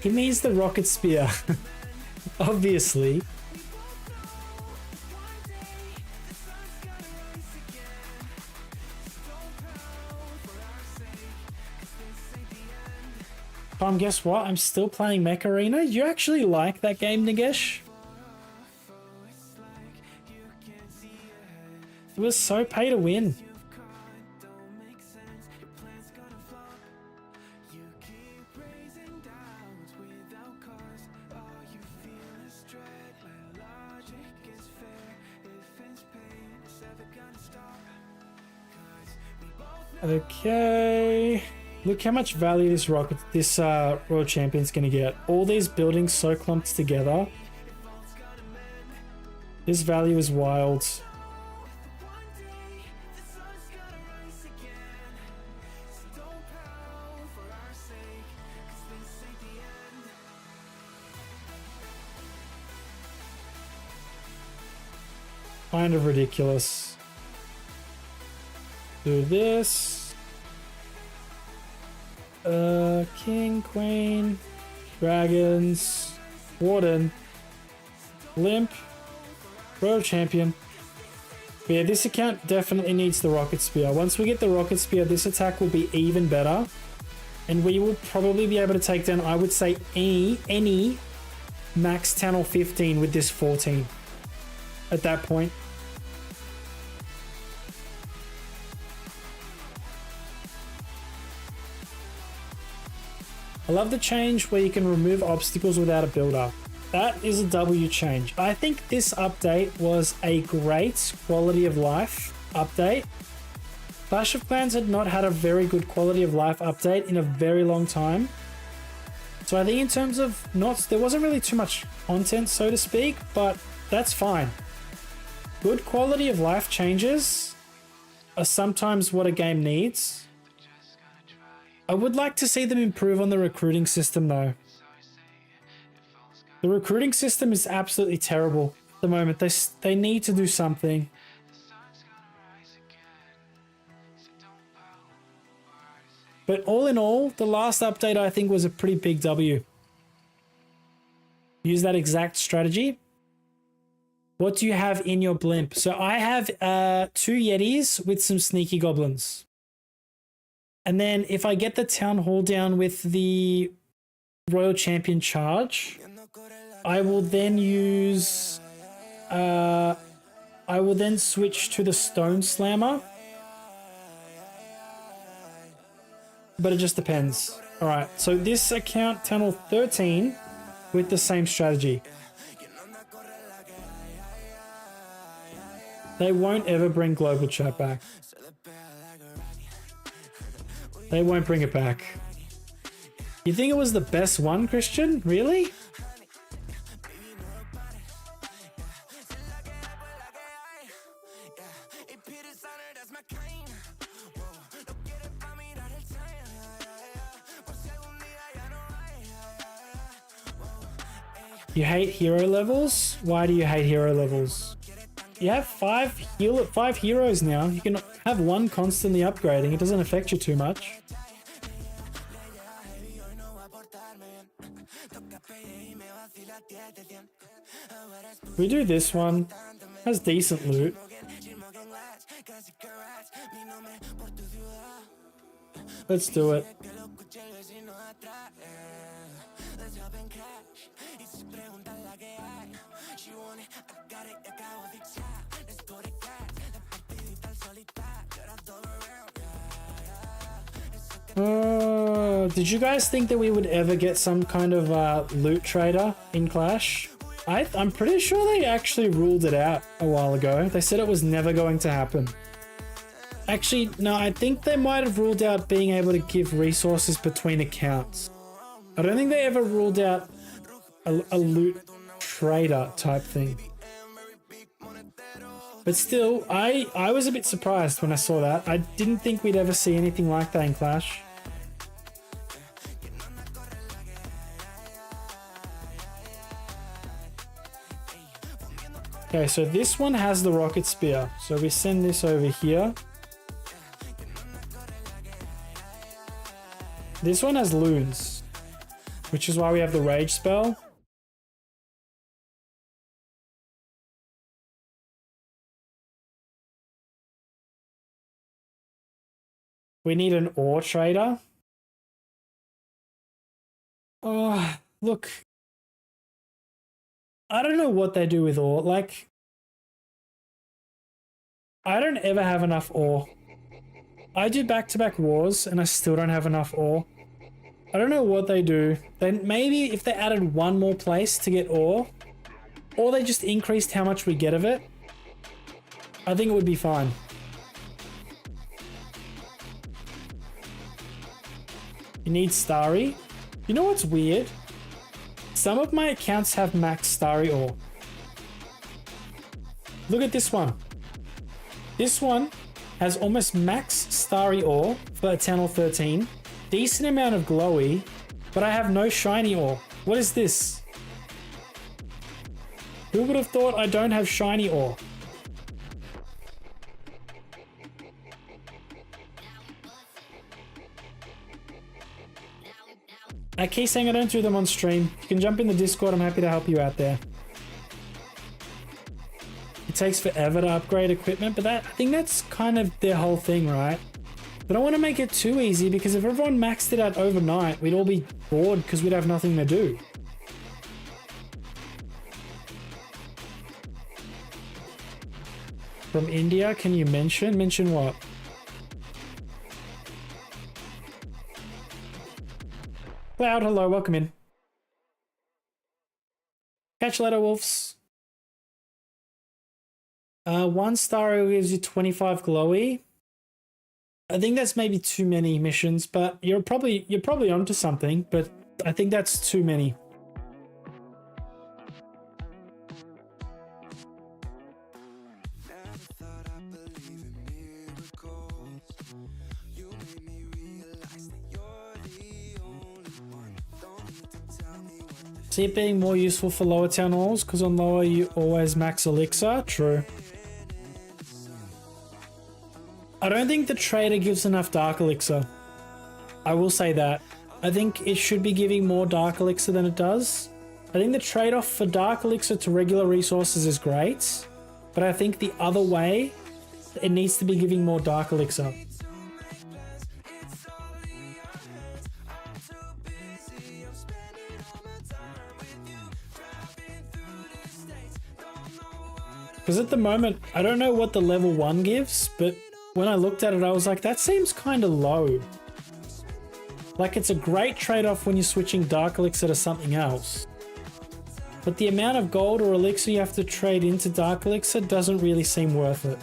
He means the rocket spear. Obviously. Guess what? I'm still playing Mech Arena. You actually like that game, Nagesh? It was so pay to win. Okay. Look how much value this Royal Champion's gonna get. All these buildings so clumped together. This value is wild. Kind of ridiculous. Do this. King, Queen, Dragons, Warden, Limp, Royal Champion. But yeah, this account definitely needs the Rocket Spear. Once we get the Rocket Spear, this attack will be even better. And we will probably be able to take down, I would say, any max channel 15 with this 14 at that point. I love the change where you can remove obstacles without a builder. That is a W change. I think this update was a great quality of life update. Clash of Clans had not had a very good quality of life update in a very long time. So I think in terms of there wasn't really too much content, so to speak, but that's fine. Good quality of life changes are sometimes what a game needs. I would like to see them improve on the recruiting system though. The recruiting system is absolutely terrible at the moment. They need to do something. But all in all, the last update I think was a pretty big W. Use that exact strategy. What do you have in your blimp? So I have 2 Yetis with some sneaky goblins. And then if I get the town hall down with the Royal Champion charge, I will then use... I will then switch to the Stone Slammer. But it just depends. Alright, so this account, town hall 13, with the same strategy. They won't ever bring global chat back. They won't bring it back. You think it was the best one, Christian? Really? You hate hero levels? Why do you hate hero levels? You have 5 heroes now. You can have one constantly upgrading. It doesn't affect you too much. We do this one. Has decent loot. Let's do it. Did you guys think that we would ever get some kind of loot trader in Clash? I'm pretty sure they actually ruled it out a while ago. They said it was never going to happen. Actually, no, I think they might have ruled out being able to give resources between accounts. I don't think they ever ruled out a loot trader type thing. But still, I was a bit surprised when I saw that. I didn't think we'd ever see anything like that in Clash. Okay, so this one has the rocket spear. So we send this over here. This one has loons, which is why we have the rage spell. We need an ore trader. Oh, look. I don't know what they do with ore. Like, I don't ever have enough ore. I do back-to-back wars and I still don't have enough ore. I don't know what they do. Then maybe if they added one more place to get ore, or they just increased how much we get of it, I think it would be fine. You need Starry. You know what's weird? Some of my accounts have max Starry ore. Look at this one. This one has almost max Starry ore for a 10 or 13. Decent amount of glowy, but I have no shiny ore. What is this? Who would have thought I don't have shiny ore? I keep saying I don't do them on stream. You can jump in the Discord, I'm happy to help you out there. It takes forever to upgrade equipment, but I think that's kind of their whole thing, right? But I don't want to make it too easy, because if everyone maxed it out overnight, we'd all be bored because we'd have nothing to do. From India, can you mention? Mention what? Cloud, hello, welcome in. Catch you later, wolves. 1 star gives you 25 glowy. I think that's maybe too many missions, but you're probably onto something, but I think that's too many. See it being more useful for lower town halls, because on lower you always max elixir. True. I don't think the trader gives enough dark elixir. I will say that. I think it should be giving more dark elixir than it does. I think the trade-off for dark elixir to regular resources is great, but I think the other way, it needs to be giving more dark elixir. Because at the moment, I don't know what the level 1 gives, but when I looked at it, I was like, that seems kind of low. Like, it's a great trade-off when you're switching Dark Elixir to something else. But the amount of gold or elixir you have to trade into Dark Elixir doesn't really seem worth it.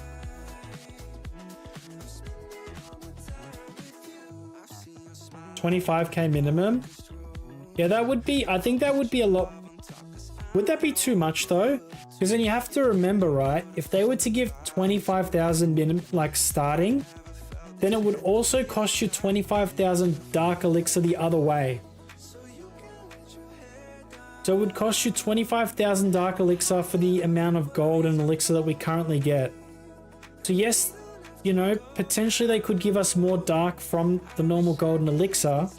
$25k minimum? Yeah, that would be, I think that would be a lot. Would that be too much though? Because then you have to remember, right? If they were to give 25,000 minimum, like starting, then it would also cost you 25,000 dark elixir the other way. So it would cost you 25,000 dark elixir for the amount of gold and elixir that we currently get. So yes, you know, potentially they could give us more dark from the normal gold and elixir,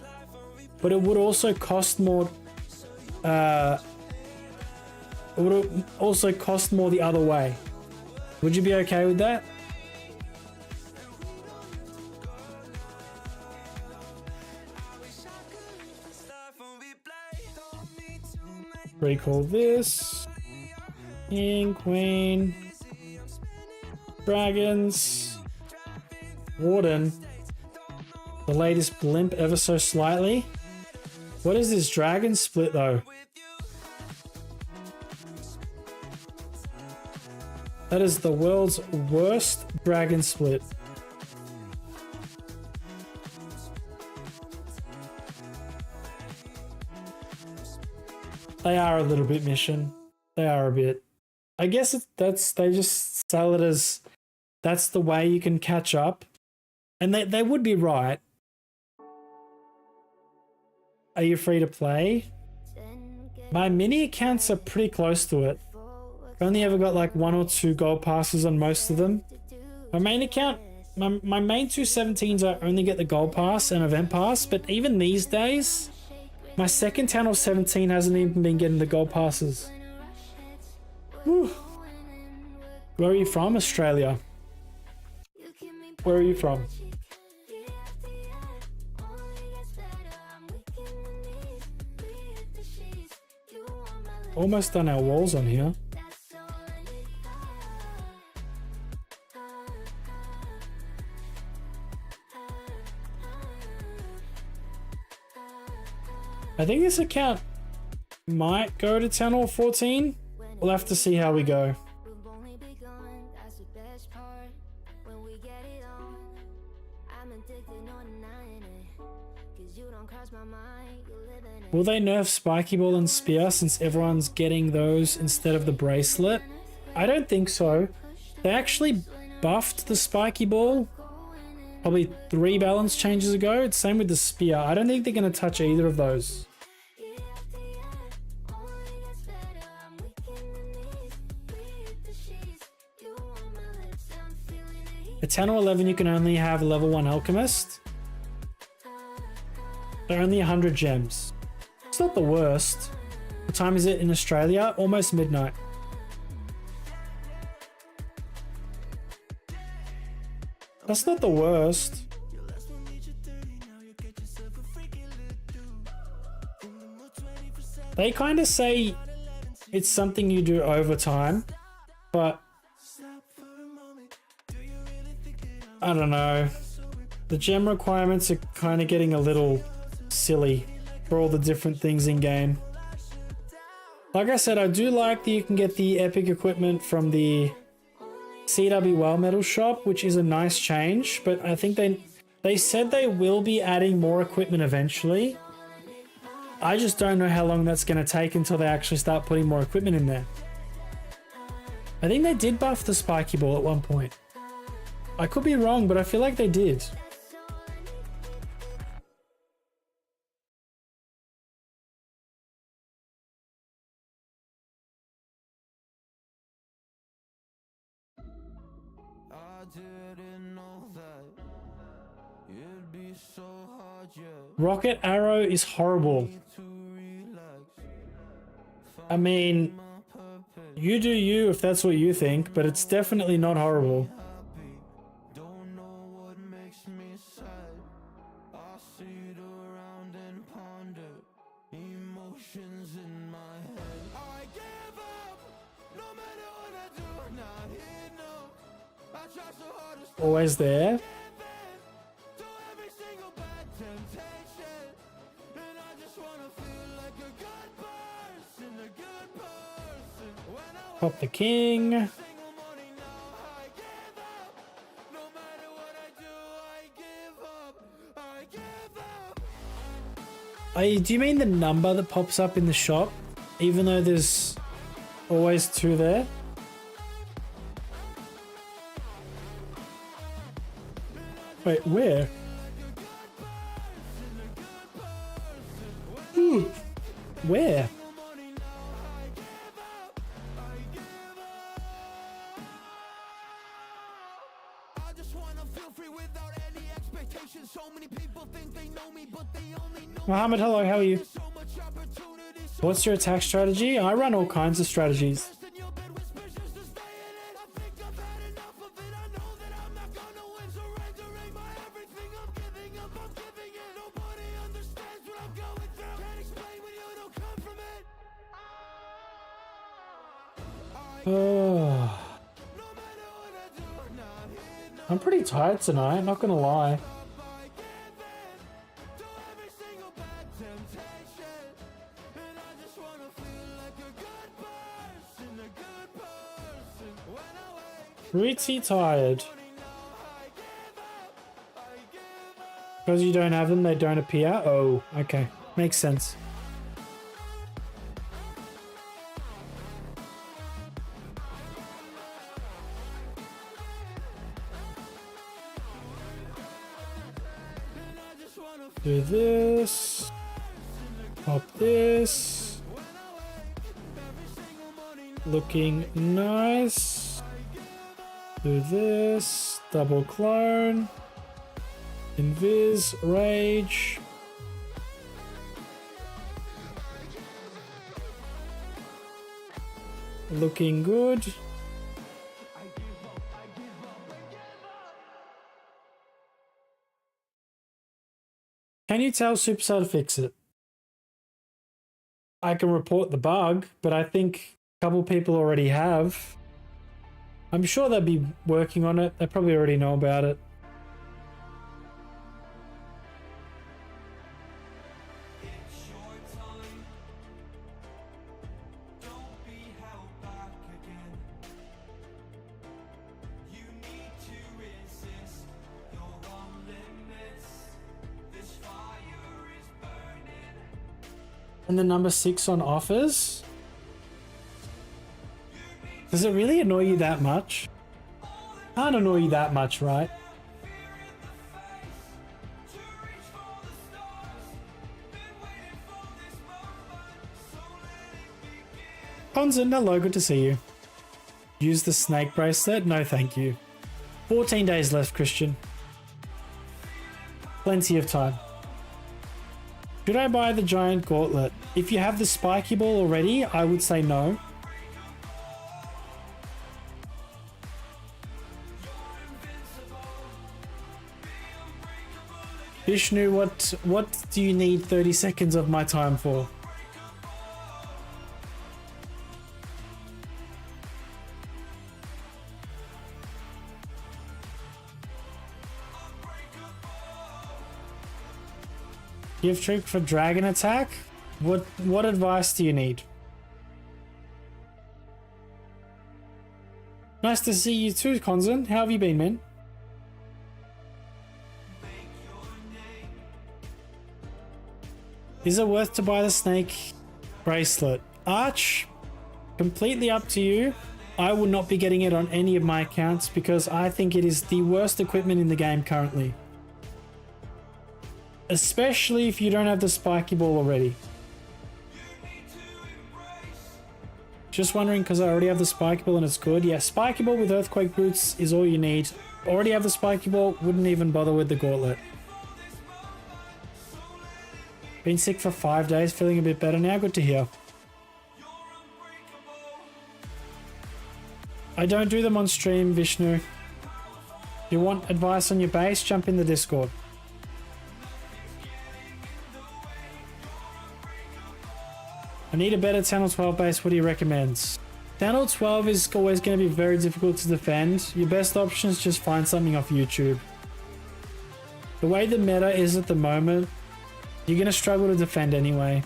but it would also cost more, it would also cost more the other way. Would you be okay with that? Recall this. King, Queen. Dragons. Warden. The latest blimp ever so slightly. What is this dragon split though? That is the world's worst dragon split. They are a little bit mission. They are a bit. I guess they just sell it as that's the way you can catch up. And they would be right. Are you free to play? My mini accounts are pretty close to it. I've only ever got like 1 or 2 gold passes on most of them. My main account, my main 217s, I only get the gold pass and event pass, but even these days, my second 10 or 17 hasn't even been getting the gold passes. Whew. Where are you from? Australia. Where are you from? Almost done our walls on here. I think this account might go to 10 or 14. We'll have to see how we go. Will they nerf Spiky Ball and Spear since everyone's getting those instead of the bracelet? I don't think so. They actually buffed the Spiky Ball probably 3 balance changes ago. It's same with the Spear. I don't think they're going to touch either of those. At 10 or 11 you can only have a level 1 Alchemist. They're only 100 gems. It's not the worst. What time is it in Australia? Almost midnight. That's not the worst. They kind of say it's something you do over time, but I don't know. The gem requirements are kind of getting a little silly for all the different things in game. Like I said, I do like that you can get the epic equipment from the CW Well Metal shop, which is a nice change, but I think they said they will be adding more equipment eventually. I just don't know how long that's going to take until they actually start putting more equipment in there. I think they did buff the Spiky Ball at one point. I could be wrong, but I feel like they did. Rocket Arrow is horrible. I mean, you do you if that's what you think, but it's definitely not horrible. Always there. Pop the king. Do you mean the number that pops up in the shop, even though there's always 2 there? Wait, where? Ooh, where? Mohammed, hello, how are you? What's your attack strategy? I run all kinds of strategies. I'm pretty tired tonight, not gonna lie. Pretty tired. Because you don't have them, they don't appear? Oh, okay. Makes sense. Do this. Pop this. Looking nice. Do this. Double clone. Invis. Rage. Looking good. Can you tell Supercell to fix it? I can report the bug, but I think a couple people already have. I'm sure they'll be working on it. They probably already know about it. And the number 6 on offers? Does it really annoy you that much? Can't annoy you that much, right? Ponzin, hello, good to see you. Use the snake bracelet? No, thank you. 14 days left, Christian. Plenty of time. Should I buy the giant gauntlet? If you have the spiky ball already, I would say no. Vishnu, what do you need 30 seconds of my time for? Gift trick for dragon attack? What advice do you need? Nice to see you too, Konzin. How have you been, man? Is it worth to buy the snake bracelet? Arch, completely up to you. I will not be getting it on any of my accounts because I think it is the worst equipment in the game currently. Especially if you don't have the spiky ball already. Just wondering because I already have the spiky ball and it's good. Yeah, spiky ball with earthquake boots is all you need. Already have the spiky ball, wouldn't even bother with the gauntlet. Been sick for 5 days, feeling a bit better now. Good to hear. I don't do them on stream, Vishnu. If you want advice on your base, jump in the Discord. I need a better Channel 12 base. What do you recommend? Channel 12 is always going to be very difficult to defend. Your best option is just find something off YouTube. The way the meta is at the moment, you're going to struggle to defend anyway.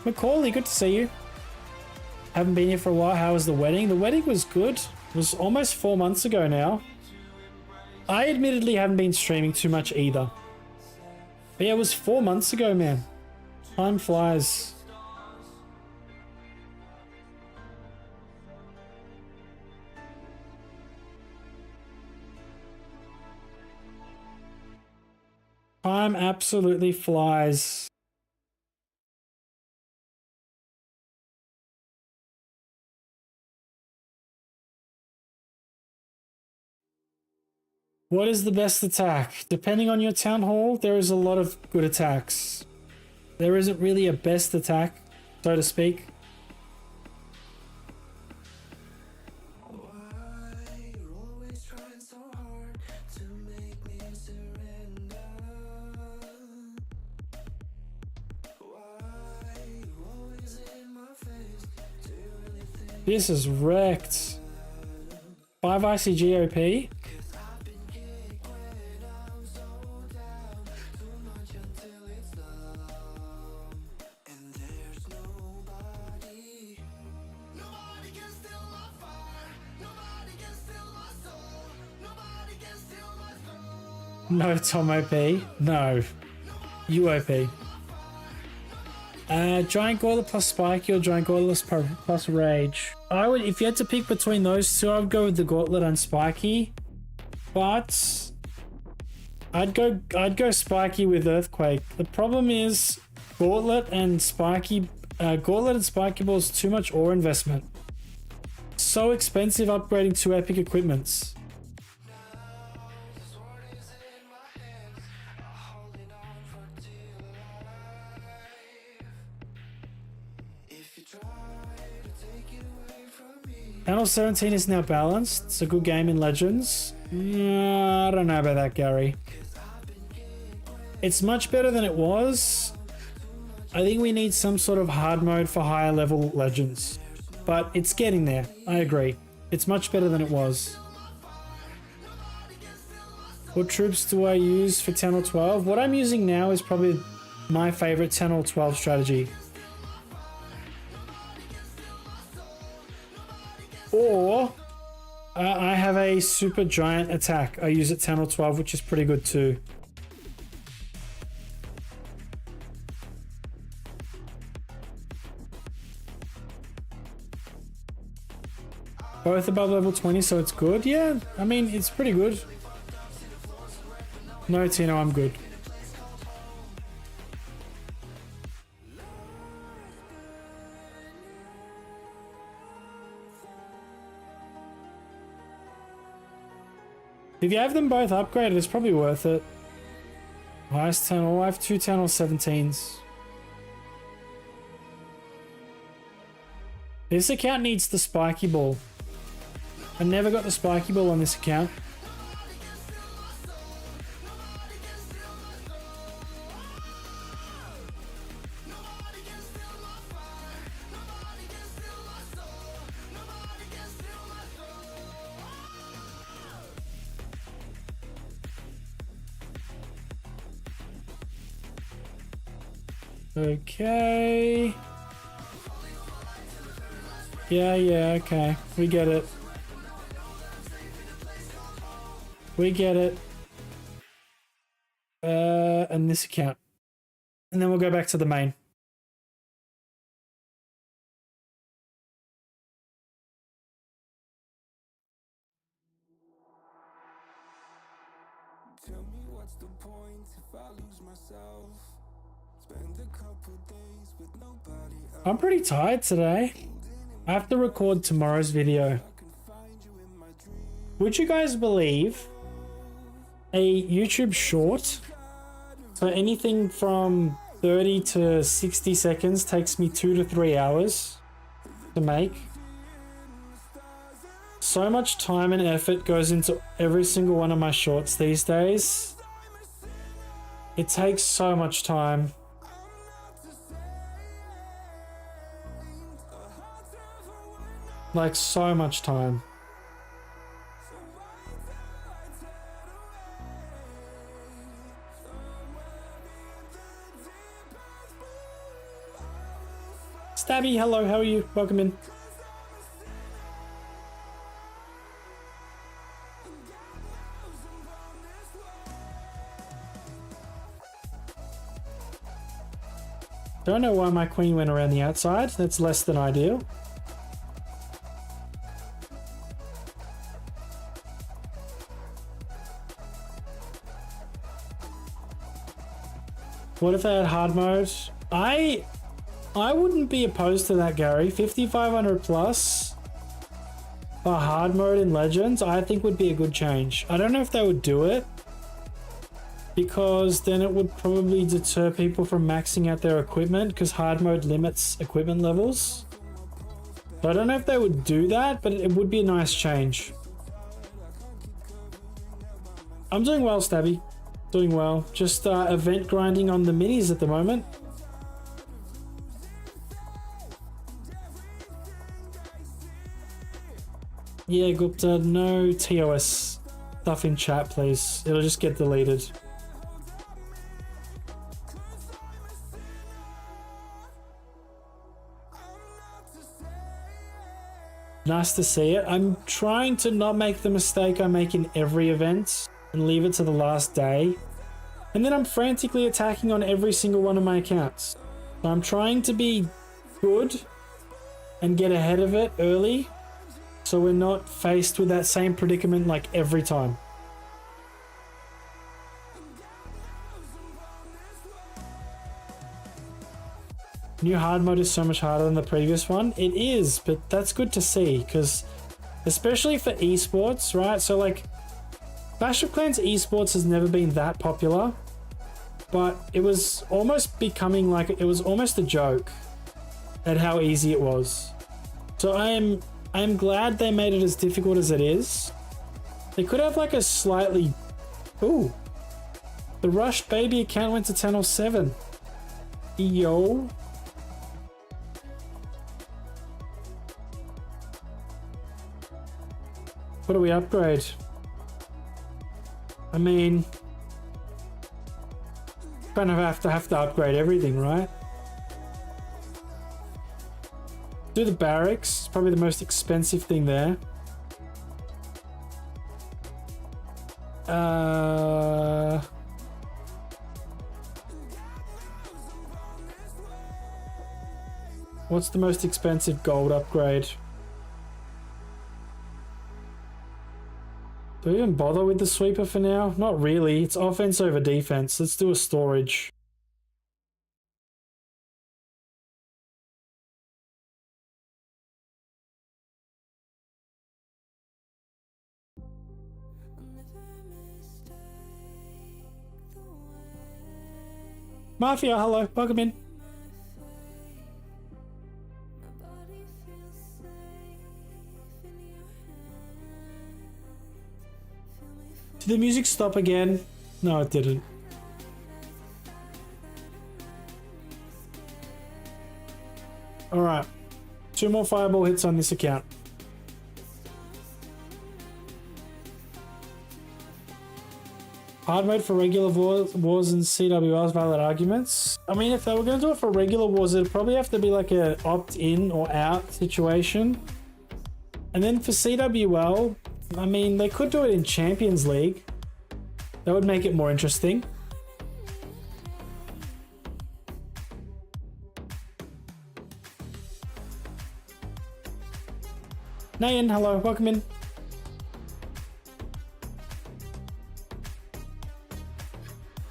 Macaulay, good to see you. Haven't been here for a while. How was the wedding? The wedding was good. It was almost 4 months ago now. I admittedly haven't been streaming too much either. But yeah, it was 4 months ago, man. Time flies. Time absolutely flies. What is the best attack? Depending on your town hall, there is a lot of good attacks. There isn't really a best attack, so to speak. This is wrecked. 5 ICGOP. No Tom OP. No. UOP. Giant Gauntlet plus Spiky or Giant Gauntlet plus Rage. I would, if you had to pick between those two, I would go with the Gauntlet and Spiky. But I'd go Spiky with Earthquake. The problem is Gauntlet and Spiky Ball is too much ore investment. So expensive upgrading two epic equipments. Panel 17 is now balanced. It's a good game in Legends. I don't know about that, Gary. It's much better than it was. I think we need some sort of hard mode for higher level Legends. But it's getting there. I agree. It's much better than it was. What troops do I use for 10 or 12? What I'm using now is probably my favorite 10 or 12 strategy. Or I have a super giant attack. I use it 10 or 12, which is pretty good too. Both above level 20, so it's good. Yeah, I mean, it's pretty good. No, Tino, I'm good. If you have them both upgraded, it's probably worth it. Highest 10, I have two 10 or 17s. This account needs the Spiky Ball. I never got the Spiky Ball on this account. Okay. Yeah, okay. We get it. We get it. And this account. And then we'll go back to the main. Tell me what's the point if I lose myself? Spend a couple days with nobody else. I'm pretty tired today. I have to record tomorrow's video. Would you guys believe a YouTube short, so anything from 30 to 60 seconds, takes me 2 to 3 hours to make? So much time and effort goes into every single one of my shorts these days. It takes so much time. Like, so much time. Stabby, hello, how are you? Welcome in. Don't know why my queen went around the outside. That's less than ideal. What if they had hard mode? I wouldn't be opposed to that, Gary. 5,500 plus for hard mode in Legends, I think would be a good change. I don't know if they would do it, because then it would probably deter people from maxing out their equipment, because hard mode limits equipment levels. So I don't know if they would do that, but it would be a nice change. I'm doing well, Stabby. Doing well. Just event grinding on the minis at the moment. Yeah, Gupta, no TOS stuff in chat, please. It'll just get deleted. Nice to see it. I'm trying to not make the mistake I make in every event and leave it to the last day. And then I'm frantically attacking on every single one of my accounts. So I'm trying to be good and get ahead of it early, so we're not faced with that same predicament like every time. New hard mode is so much harder than the previous one. It is, but that's good to see, because especially for esports, right? So like Clash of Clans esports has never been that popular, but it was almost becoming like, it was almost a joke at how easy it was. So I am glad they made it as difficult as it is. They could have like a slightly... Ooh. The Rush Baby account went to 10 or 7. Yo. What do we upgrade? I mean... kind of have to upgrade everything, right? Do the barracks, probably the most expensive thing there. What's the most expensive gold upgrade? Do we even bother with the sweeper for now? Not really. It's offense over defense. Let's do a storage. Mafia, hello. Welcome in. Did the music stop again? No, it didn't. Alright. 2 more fireball hits on this account. Hard mode for regular wars and CWR's valid arguments. I mean, if they were going to do it for regular wars, it'd probably have to be like a opt-in or out situation. And then for CWL, I mean, they could do it in Champions League. That would make it more interesting. Nayan, hello, welcome in.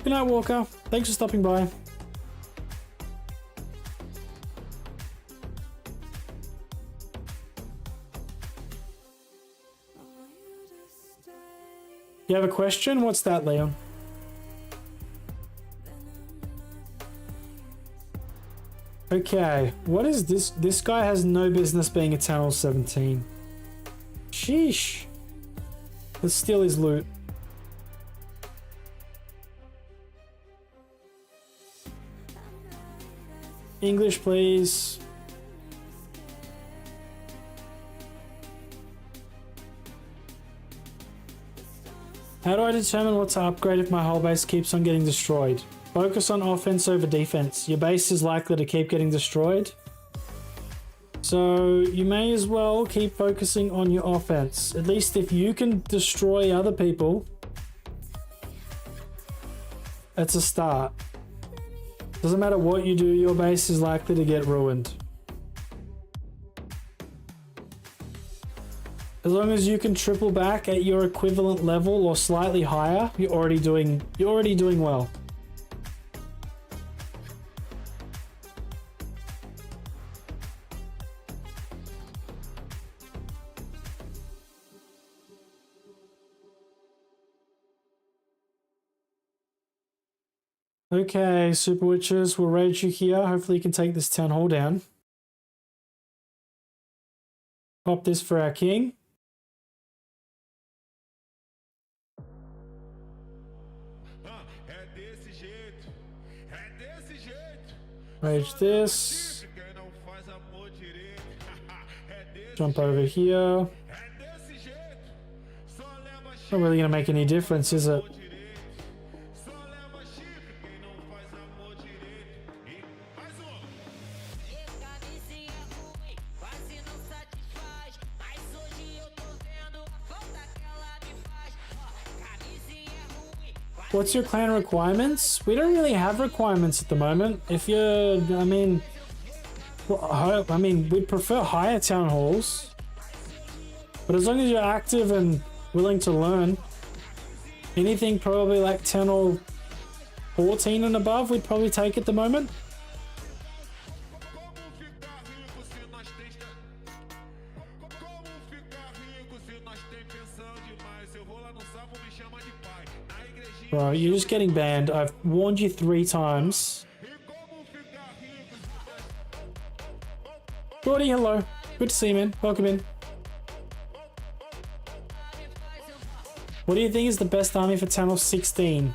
Good night, Walker. Thanks for stopping by. You have a question? What's that, Leon? Okay, what is this? This guy has no business being a 10 or 17. Sheesh. Let's steal his loot. English, please. How do I determine what to upgrade if my whole base keeps on getting destroyed? Focus on offense over defense. Your base is likely to keep getting destroyed, so you may as well keep focusing on your offense. At least if you can destroy other people, that's a start. Doesn't matter what you do, your base is likely to get ruined. As long as you can triple back at your equivalent level or slightly higher, you're already doing well. Okay, Super Witches, we'll raid you here. Hopefully you can take this town hall down. Pop this for our king. Rage this. Jump over here. Not really gonna make any difference, is it? What's your clan requirements? We don't really have requirements at the moment. If you're, I mean, we'd prefer higher town halls. But as long as you're active and willing to learn, anything probably like 10 or 14 and above, we'd probably take at the moment. Bro, you're just getting banned. I've warned you 3 times. Gordy, hello. Good to see you, man. Welcome in. What do you think is the best army for Channel 16?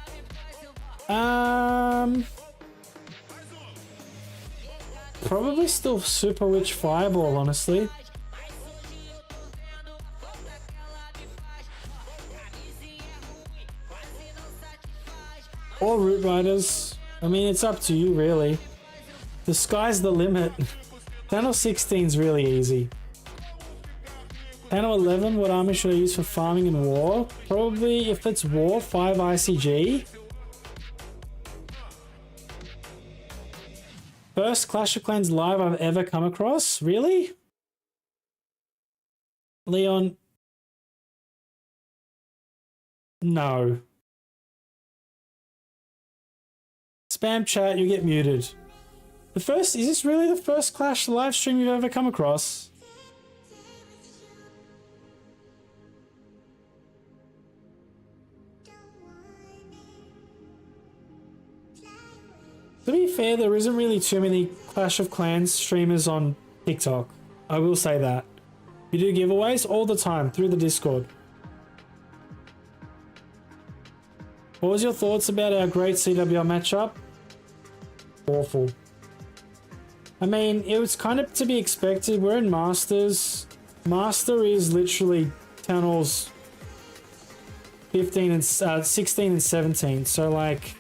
Probably still Super Witch Fireball, honestly. Or Root Riders. I mean, it's up to you, really. The sky's the limit. Channel 16's really easy. Channel 11, what army should I use for farming and war? Probably, if it's war, 5 ICG. First Clash of Clans live I've ever come across? Really? Leon? No. Spam chat, you get muted. Is this really the first Clash live stream you've ever come across? To be fair, there isn't really too many Clash of Clans streamers on TikTok. I will say that. We do giveaways all the time through the Discord. What was your thoughts about our great CWR matchup? Awful. I mean, it was kind of to be expected. We're in Masters. Master is literally Town Halls 16 and 17. So like,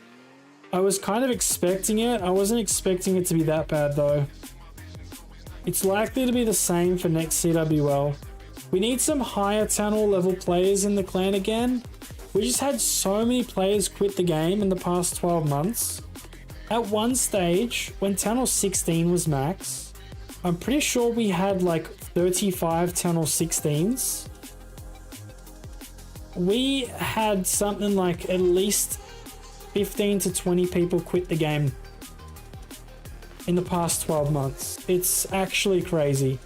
I was kind of expecting it. I wasn't expecting it to be that bad though. It's likely to be the same for next CWL. We need some higher Town Hall level players in the clan again. We just had so many players quit the game in the past 12 months. At one stage, when Town Hall 16 was max, I'm pretty sure we had like 35 Town Hall 16s. We had something like at least 15 to 20 people quit the game in the past 12 months. It's actually crazy.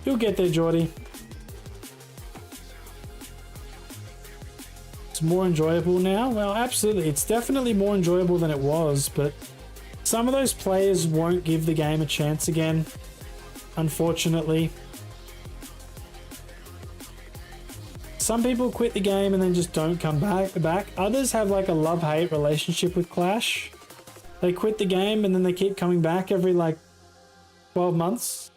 You'll get there, Geordie. It's more enjoyable now? Well, absolutely. It's definitely more enjoyable than it was, but some of those players won't give the game a chance again, unfortunately. Some people quit the game and then just don't come back. Others have like a love-hate relationship with Clash. They quit the game and then they keep coming back every like 12 months.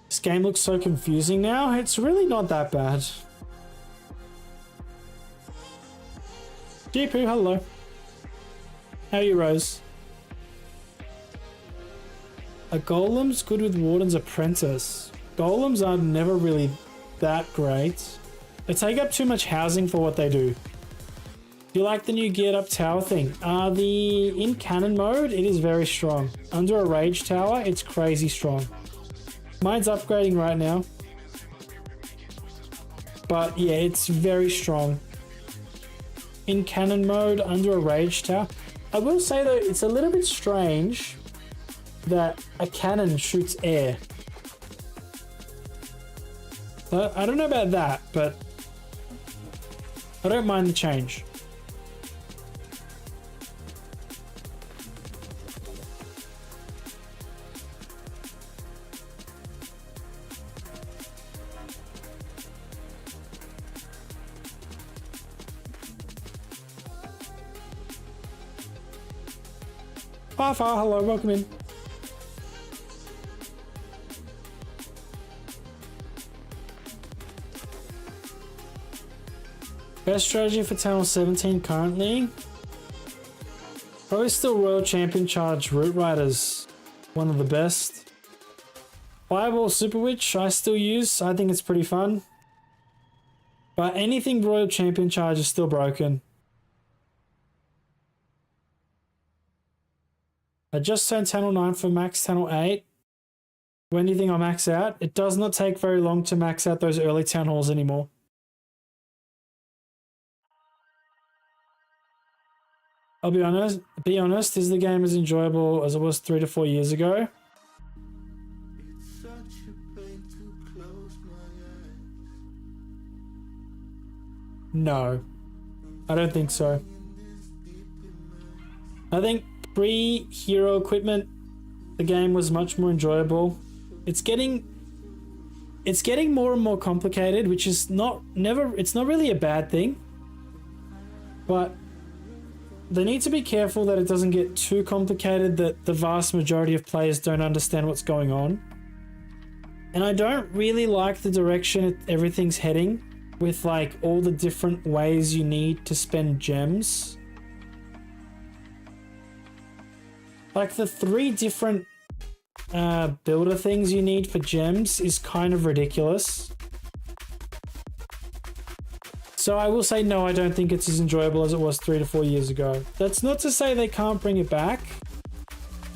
This game looks so confusing now. It's really not that bad. Jeepu, hello. How are you, Rose? A golem's good with Warden's Apprentice. Golems are never really that great. They take up too much housing for what they do. Do you like the new geared up tower thing? In cannon mode, it is very strong. Under a rage tower, it's crazy strong. Mine's upgrading right now. But yeah, it's very strong. In cannon mode, under a rage tower. I will say though, it's a little bit strange that a cannon shoots air. So, I don't know about that, but I don't mind the change. Far, hello, welcome in. Best strategy for Channel 17 currently? Probably still Royal Champion Charge Root Riders. One of the best. Fireball Super Witch I still use. I think it's pretty fun. But anything Royal Champion Charge is still broken. I just turned Channel 9 for max Channel 8. When do you think I'll max out? It does not take very long to max out those early town halls anymore. I'll be honest, is the game as enjoyable as it was 3 to 4 years ago? No, I don't think so. I think pre-hero equipment, the game was much more enjoyable. It's getting more and more complicated, which is it's not really a bad thing. But they need to be careful that it doesn't get too complicated that the vast majority of players don't understand what's going on. And I don't really like the direction everything's heading with like all the different ways you need to spend gems. Like the 3 different builder things you need for gems is kind of ridiculous. So I will say no, I don't think it's as enjoyable as it was 3 to 4 years ago. That's not to say they can't bring it back,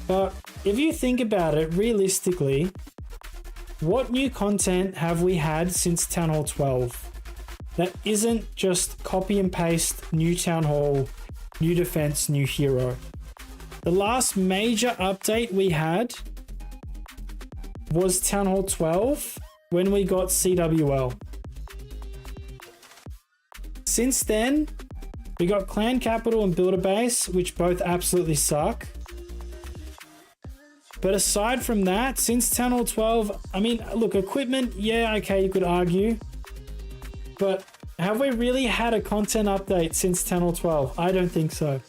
but if you think about it realistically, what new content have we had since Town Hall 12 that isn't just copy and paste new Town Hall, new defense, new hero? The last major update we had was Town Hall 12 when we got CWL. Since then, we got Clan Capital and Builder Base, which both absolutely suck. But aside from that, since Town Hall 12, I mean, look, equipment, yeah, okay, you could argue. But have we really had a content update since Town Hall 12? I don't think so.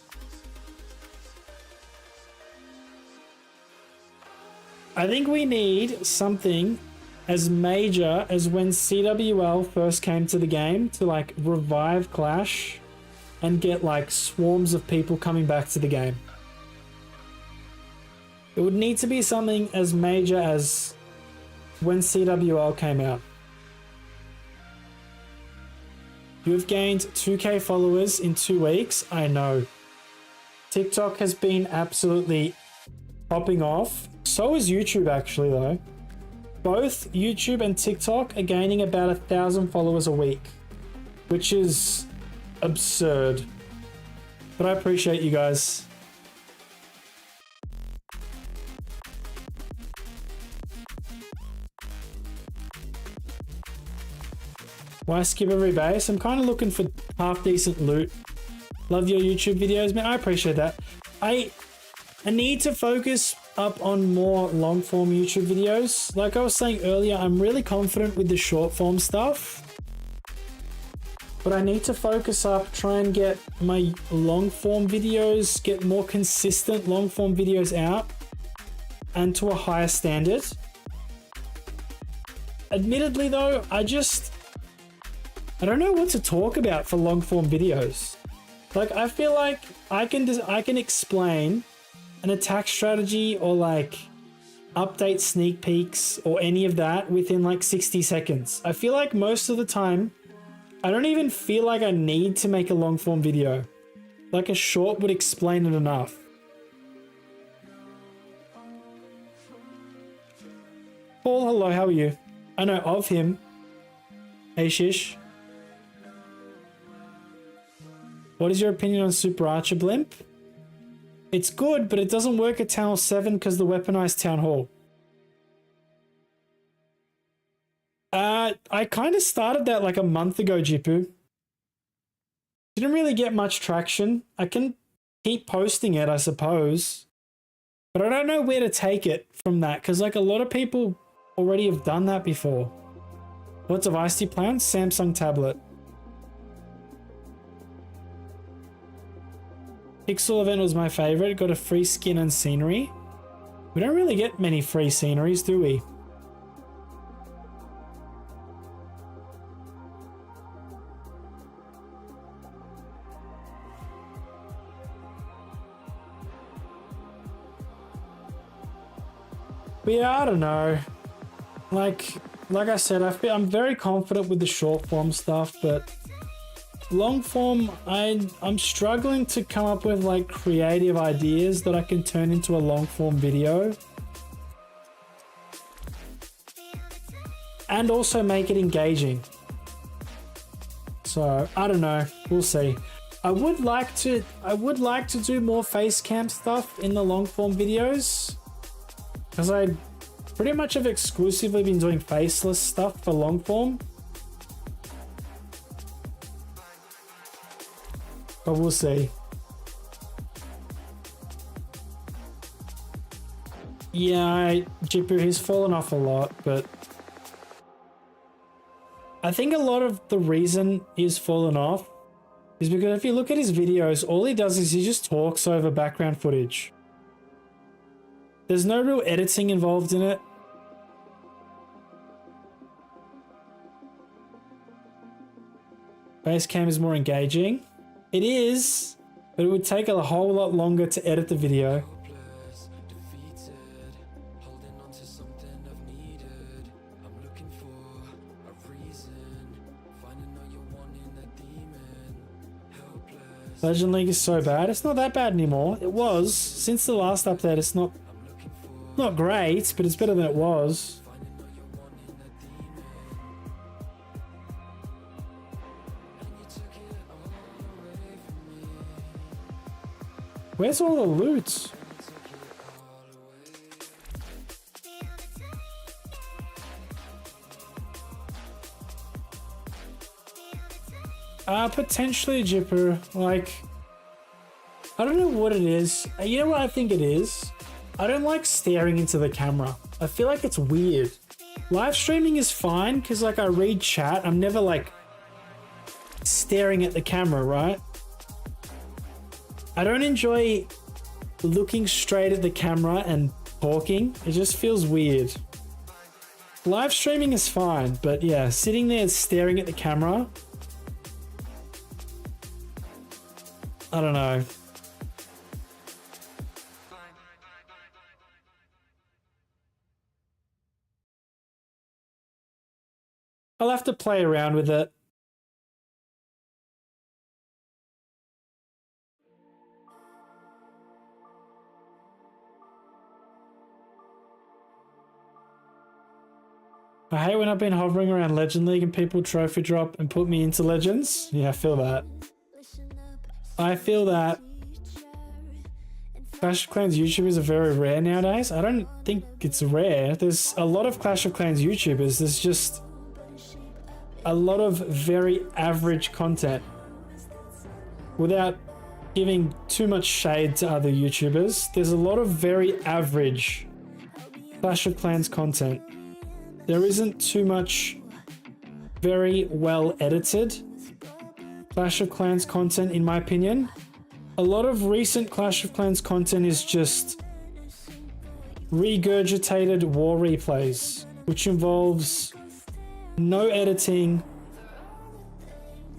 I think we need something as major as when CWL first came to the game to like revive Clash and get like swarms of people coming back to the game. It would need to be something as major as when CWL came out. You have gained 2k followers in 2 weeks. I know. TikTok has been absolutely popping off. So is YouTube actually though. Both YouTube and TikTok are gaining about 1,000 followers a week, which is absurd. But I appreciate you guys. Why skip every base? I'm kind of looking for half decent loot. Love your YouTube videos, man. I appreciate that. I need to focus up on more long form YouTube videos. Like I was saying earlier, I'm really confident with the short form stuff, but I need to focus up, try and get my long form videos, get more consistent long form videos out and to a higher standard. Admittedly though, I don't know what to talk about for long form videos. Like I feel like I can explain an attack strategy or like update sneak peeks or any of that within like 60 seconds. I feel like most of the time, I don't even feel like I need to make a long form video. Like a short would explain it enough. Paul, hello, how are you? I know of him. Hey Shish. What is your opinion on Super Archer Blimp? It's good, but it doesn't work at Town Hall 7 because the weaponized Town Hall. I kind of started that like a month ago, Jipu. Didn't really get much traction. I can keep posting it, I suppose. But I don't know where to take it from that because like a lot of people already have done that before. What device do you play on? Samsung tablet. Pixel event was my favorite. Got a free skin and scenery. We don't really get many free sceneries, do we? But yeah, I don't know. Like I said, I'm very confident with the short form stuff, but long form, I'm struggling to come up with like creative ideas that I can turn into a long form video. And also make it engaging. So I don't know. We'll see. I would like to do more face cam stuff in the long form videos, because I pretty much have exclusively been doing faceless stuff for long form. But we'll see. Yeah, Jipu, he's fallen off a lot, but I think a lot of the reason he's fallen off is because if you look at his videos, all he does is he just talks over background footage. There's no real editing involved in it. Facecam is more engaging. It is, but it would take a whole lot longer to edit the video. Legend League is so bad. It's not that bad anymore. It was. Since the last update, it's not great, but it's better than it was. Where's all the loot? Potentially Jipper. Like, I don't know what it is. You know what I think it is? I don't like staring into the camera. I feel like it's weird. Live streaming is fine because like I read chat. I'm never like staring at the camera, right? I don't enjoy looking straight at the camera and talking. It just feels weird. Live streaming is fine, but yeah, sitting there staring at the camera, I don't know. I'll have to play around with it. I hate when I've been hovering around Legend League and people trophy drop and put me into Legends. Yeah, I feel that. I feel that. Clash of Clans YouTubers are very rare nowadays. I don't think it's rare. There's a lot of Clash of Clans YouTubers. There's just a lot of very average content. Without giving too much shade to other YouTubers, there's a lot of very average Clash of Clans content. There isn't too much very well edited Clash of Clans content, in my opinion. A lot of recent Clash of Clans content is just regurgitated war replays, which involves no editing.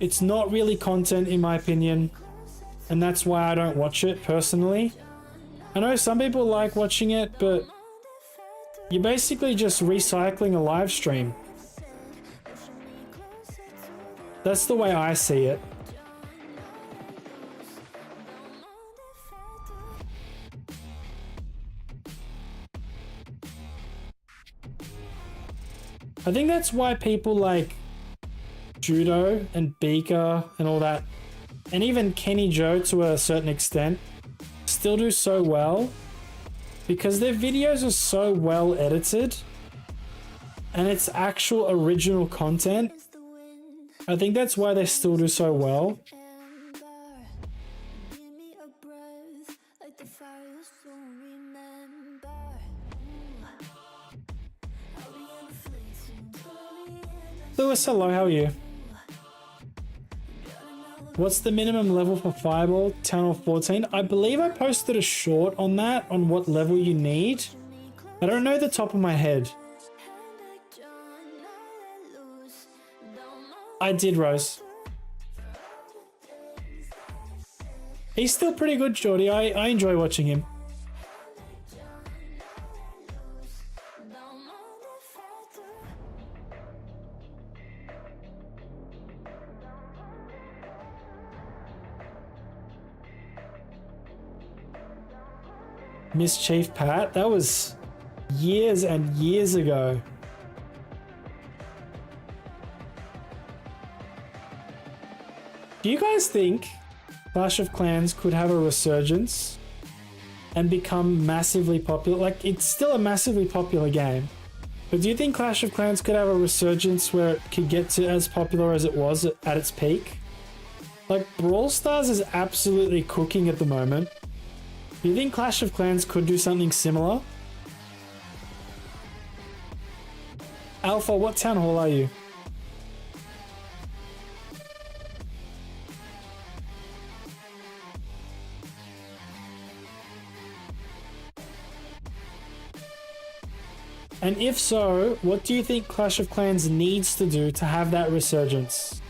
It's not really content, in my opinion, and that's why I don't watch it personally. I know some people like watching it, but you're basically just recycling a live stream. That's the way I see it. I think that's why people like Judo and Beaker and all that, and even Kenny Joe to a certain extent, still do so well, because their videos are so well edited and it's actual original content. I think that's why they still do so well. Lewis, hello, how are you? What's the minimum level for Fireball? 10 or 14? I believe I posted a short on that, on what level you need. I don't know the top of my head. I did, Rose. He's still pretty good, Jordy. I enjoy watching him. Mischief Pat. That was years and years ago. Do you guys think Clash of Clans could have a resurgence and become massively popular? Like, it's still a massively popular game, but do you think Clash of Clans could have a resurgence where it could get to as popular as it was at its peak? Like, Brawl Stars is absolutely cooking at the moment. Do you think Clash of Clans could do something similar? Alpha, what town hall are you? And if so, what do you think Clash of Clans needs to do to have that resurgence?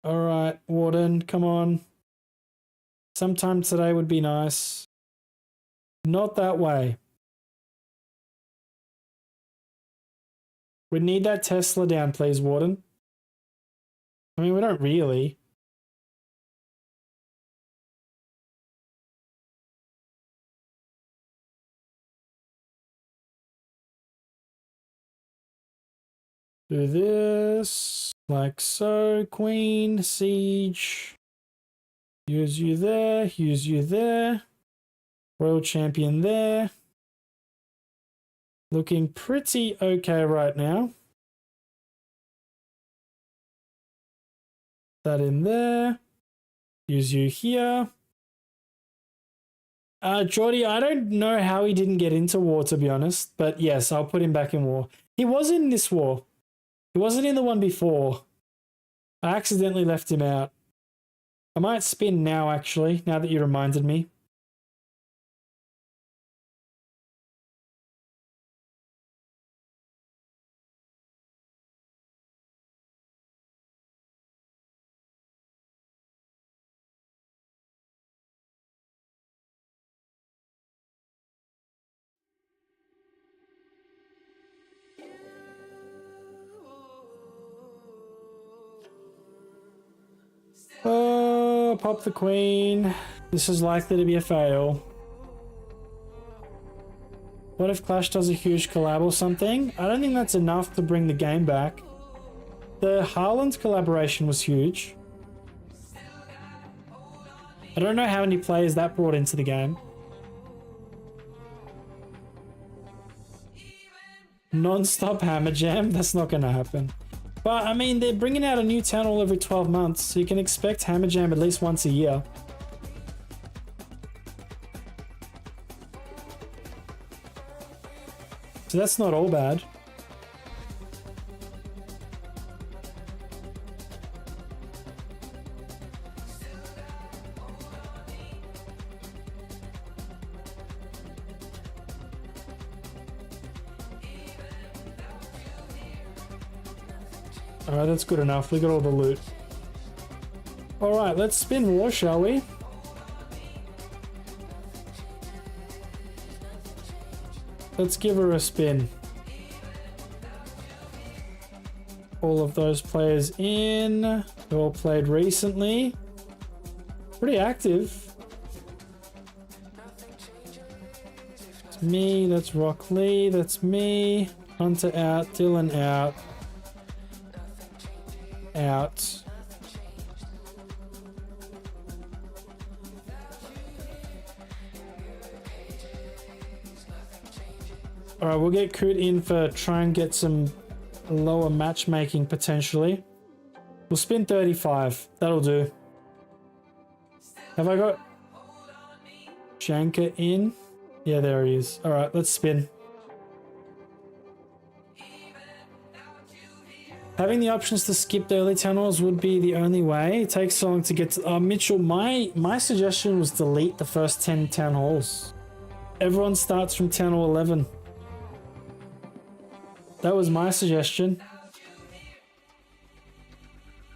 Alright, Warden, come on. Sometime today would be nice. Not that way. We need that Tesla down, please, Warden. I mean, we don't really. Do this, like so, Queen, Siege. Use you there, use you there. Royal Champion there. Looking pretty okay right now. That in there. Use you here. Geordie, I don't know how he didn't get into war, to be honest. But yes, I'll put him back in war. He was in this war. He wasn't in the one before. I accidentally left him out. I might spin now, actually, now that you reminded me. Oh, pop the queen. This is likely to be a fail. What if Clash does a huge collab or something? I don't think that's enough to bring the game back. The Haaland collaboration was huge. I don't know how many players that brought into the game. Non-stop hammer jam? That's not going to happen. But, I mean, they're bringing out a new town hall every 12 months, so you can expect hammer jam at least once a year. So that's not all bad. Alright, that's good enough. We got all the loot. Alright, let's spin war, shall we? Let's give her a spin. All of those players in. They all played recently. Pretty active. That's me, that's Rock Lee, that's me. Hunter out, Dylan out. Out. Alright, we'll get Coot in for try and get some lower matchmaking potentially. We'll spin 35. That'll do. Have I got Janka in? Yeah, there he is. Alright, let's spin. Having the options to skip the early town halls would be the only way. It takes so long to get to... Mitchell, my suggestion was delete the first 10 town halls. Everyone starts from town hall 11. That was my suggestion.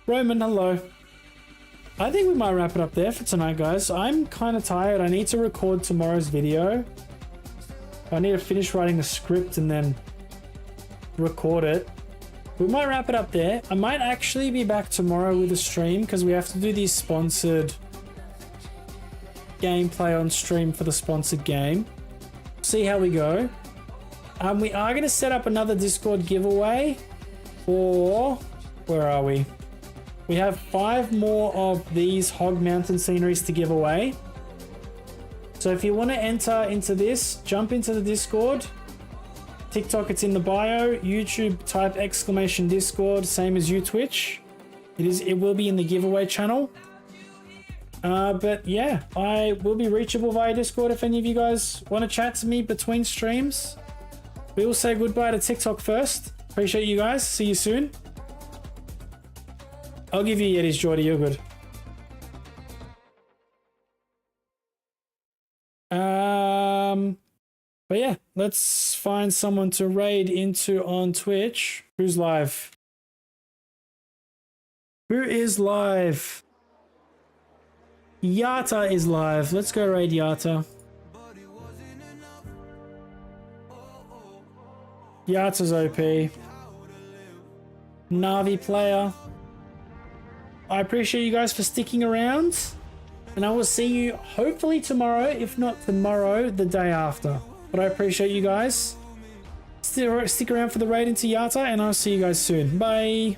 Roman, hello. I think we might wrap it up there for tonight, guys. I'm kind of tired. I need to record tomorrow's video. I need to finish writing the script and then record it. we might wrap it up there. I might actually be back tomorrow with a stream because we have to do these sponsored gameplay on stream for the sponsored game. See how we go. We are going to set up another Discord giveaway for... Where are we? We have 5 more of these Hog Mountain sceneries to give away. So if you want to enter into this, jump into the Discord. TikTok, it's in the bio. YouTube, type !Discord, same as you, Twitch. It will be in the giveaway channel. But yeah, I will be reachable via Discord if any of you guys want to chat to me between streams. We will say goodbye to TikTok first. Appreciate you guys. See you soon. I'll give you Yeti's, Jordy. You're good. But yeah, let's find someone to raid into on Twitch. Who's live? Who is live? Yata is live. Let's go raid Yata. Yata's OP. Navi player. I appreciate you guys for sticking around. And I will see you hopefully tomorrow. If not tomorrow, the day after. But I appreciate you guys. Stick around for the raid into Yata, and I'll see you guys soon. Bye.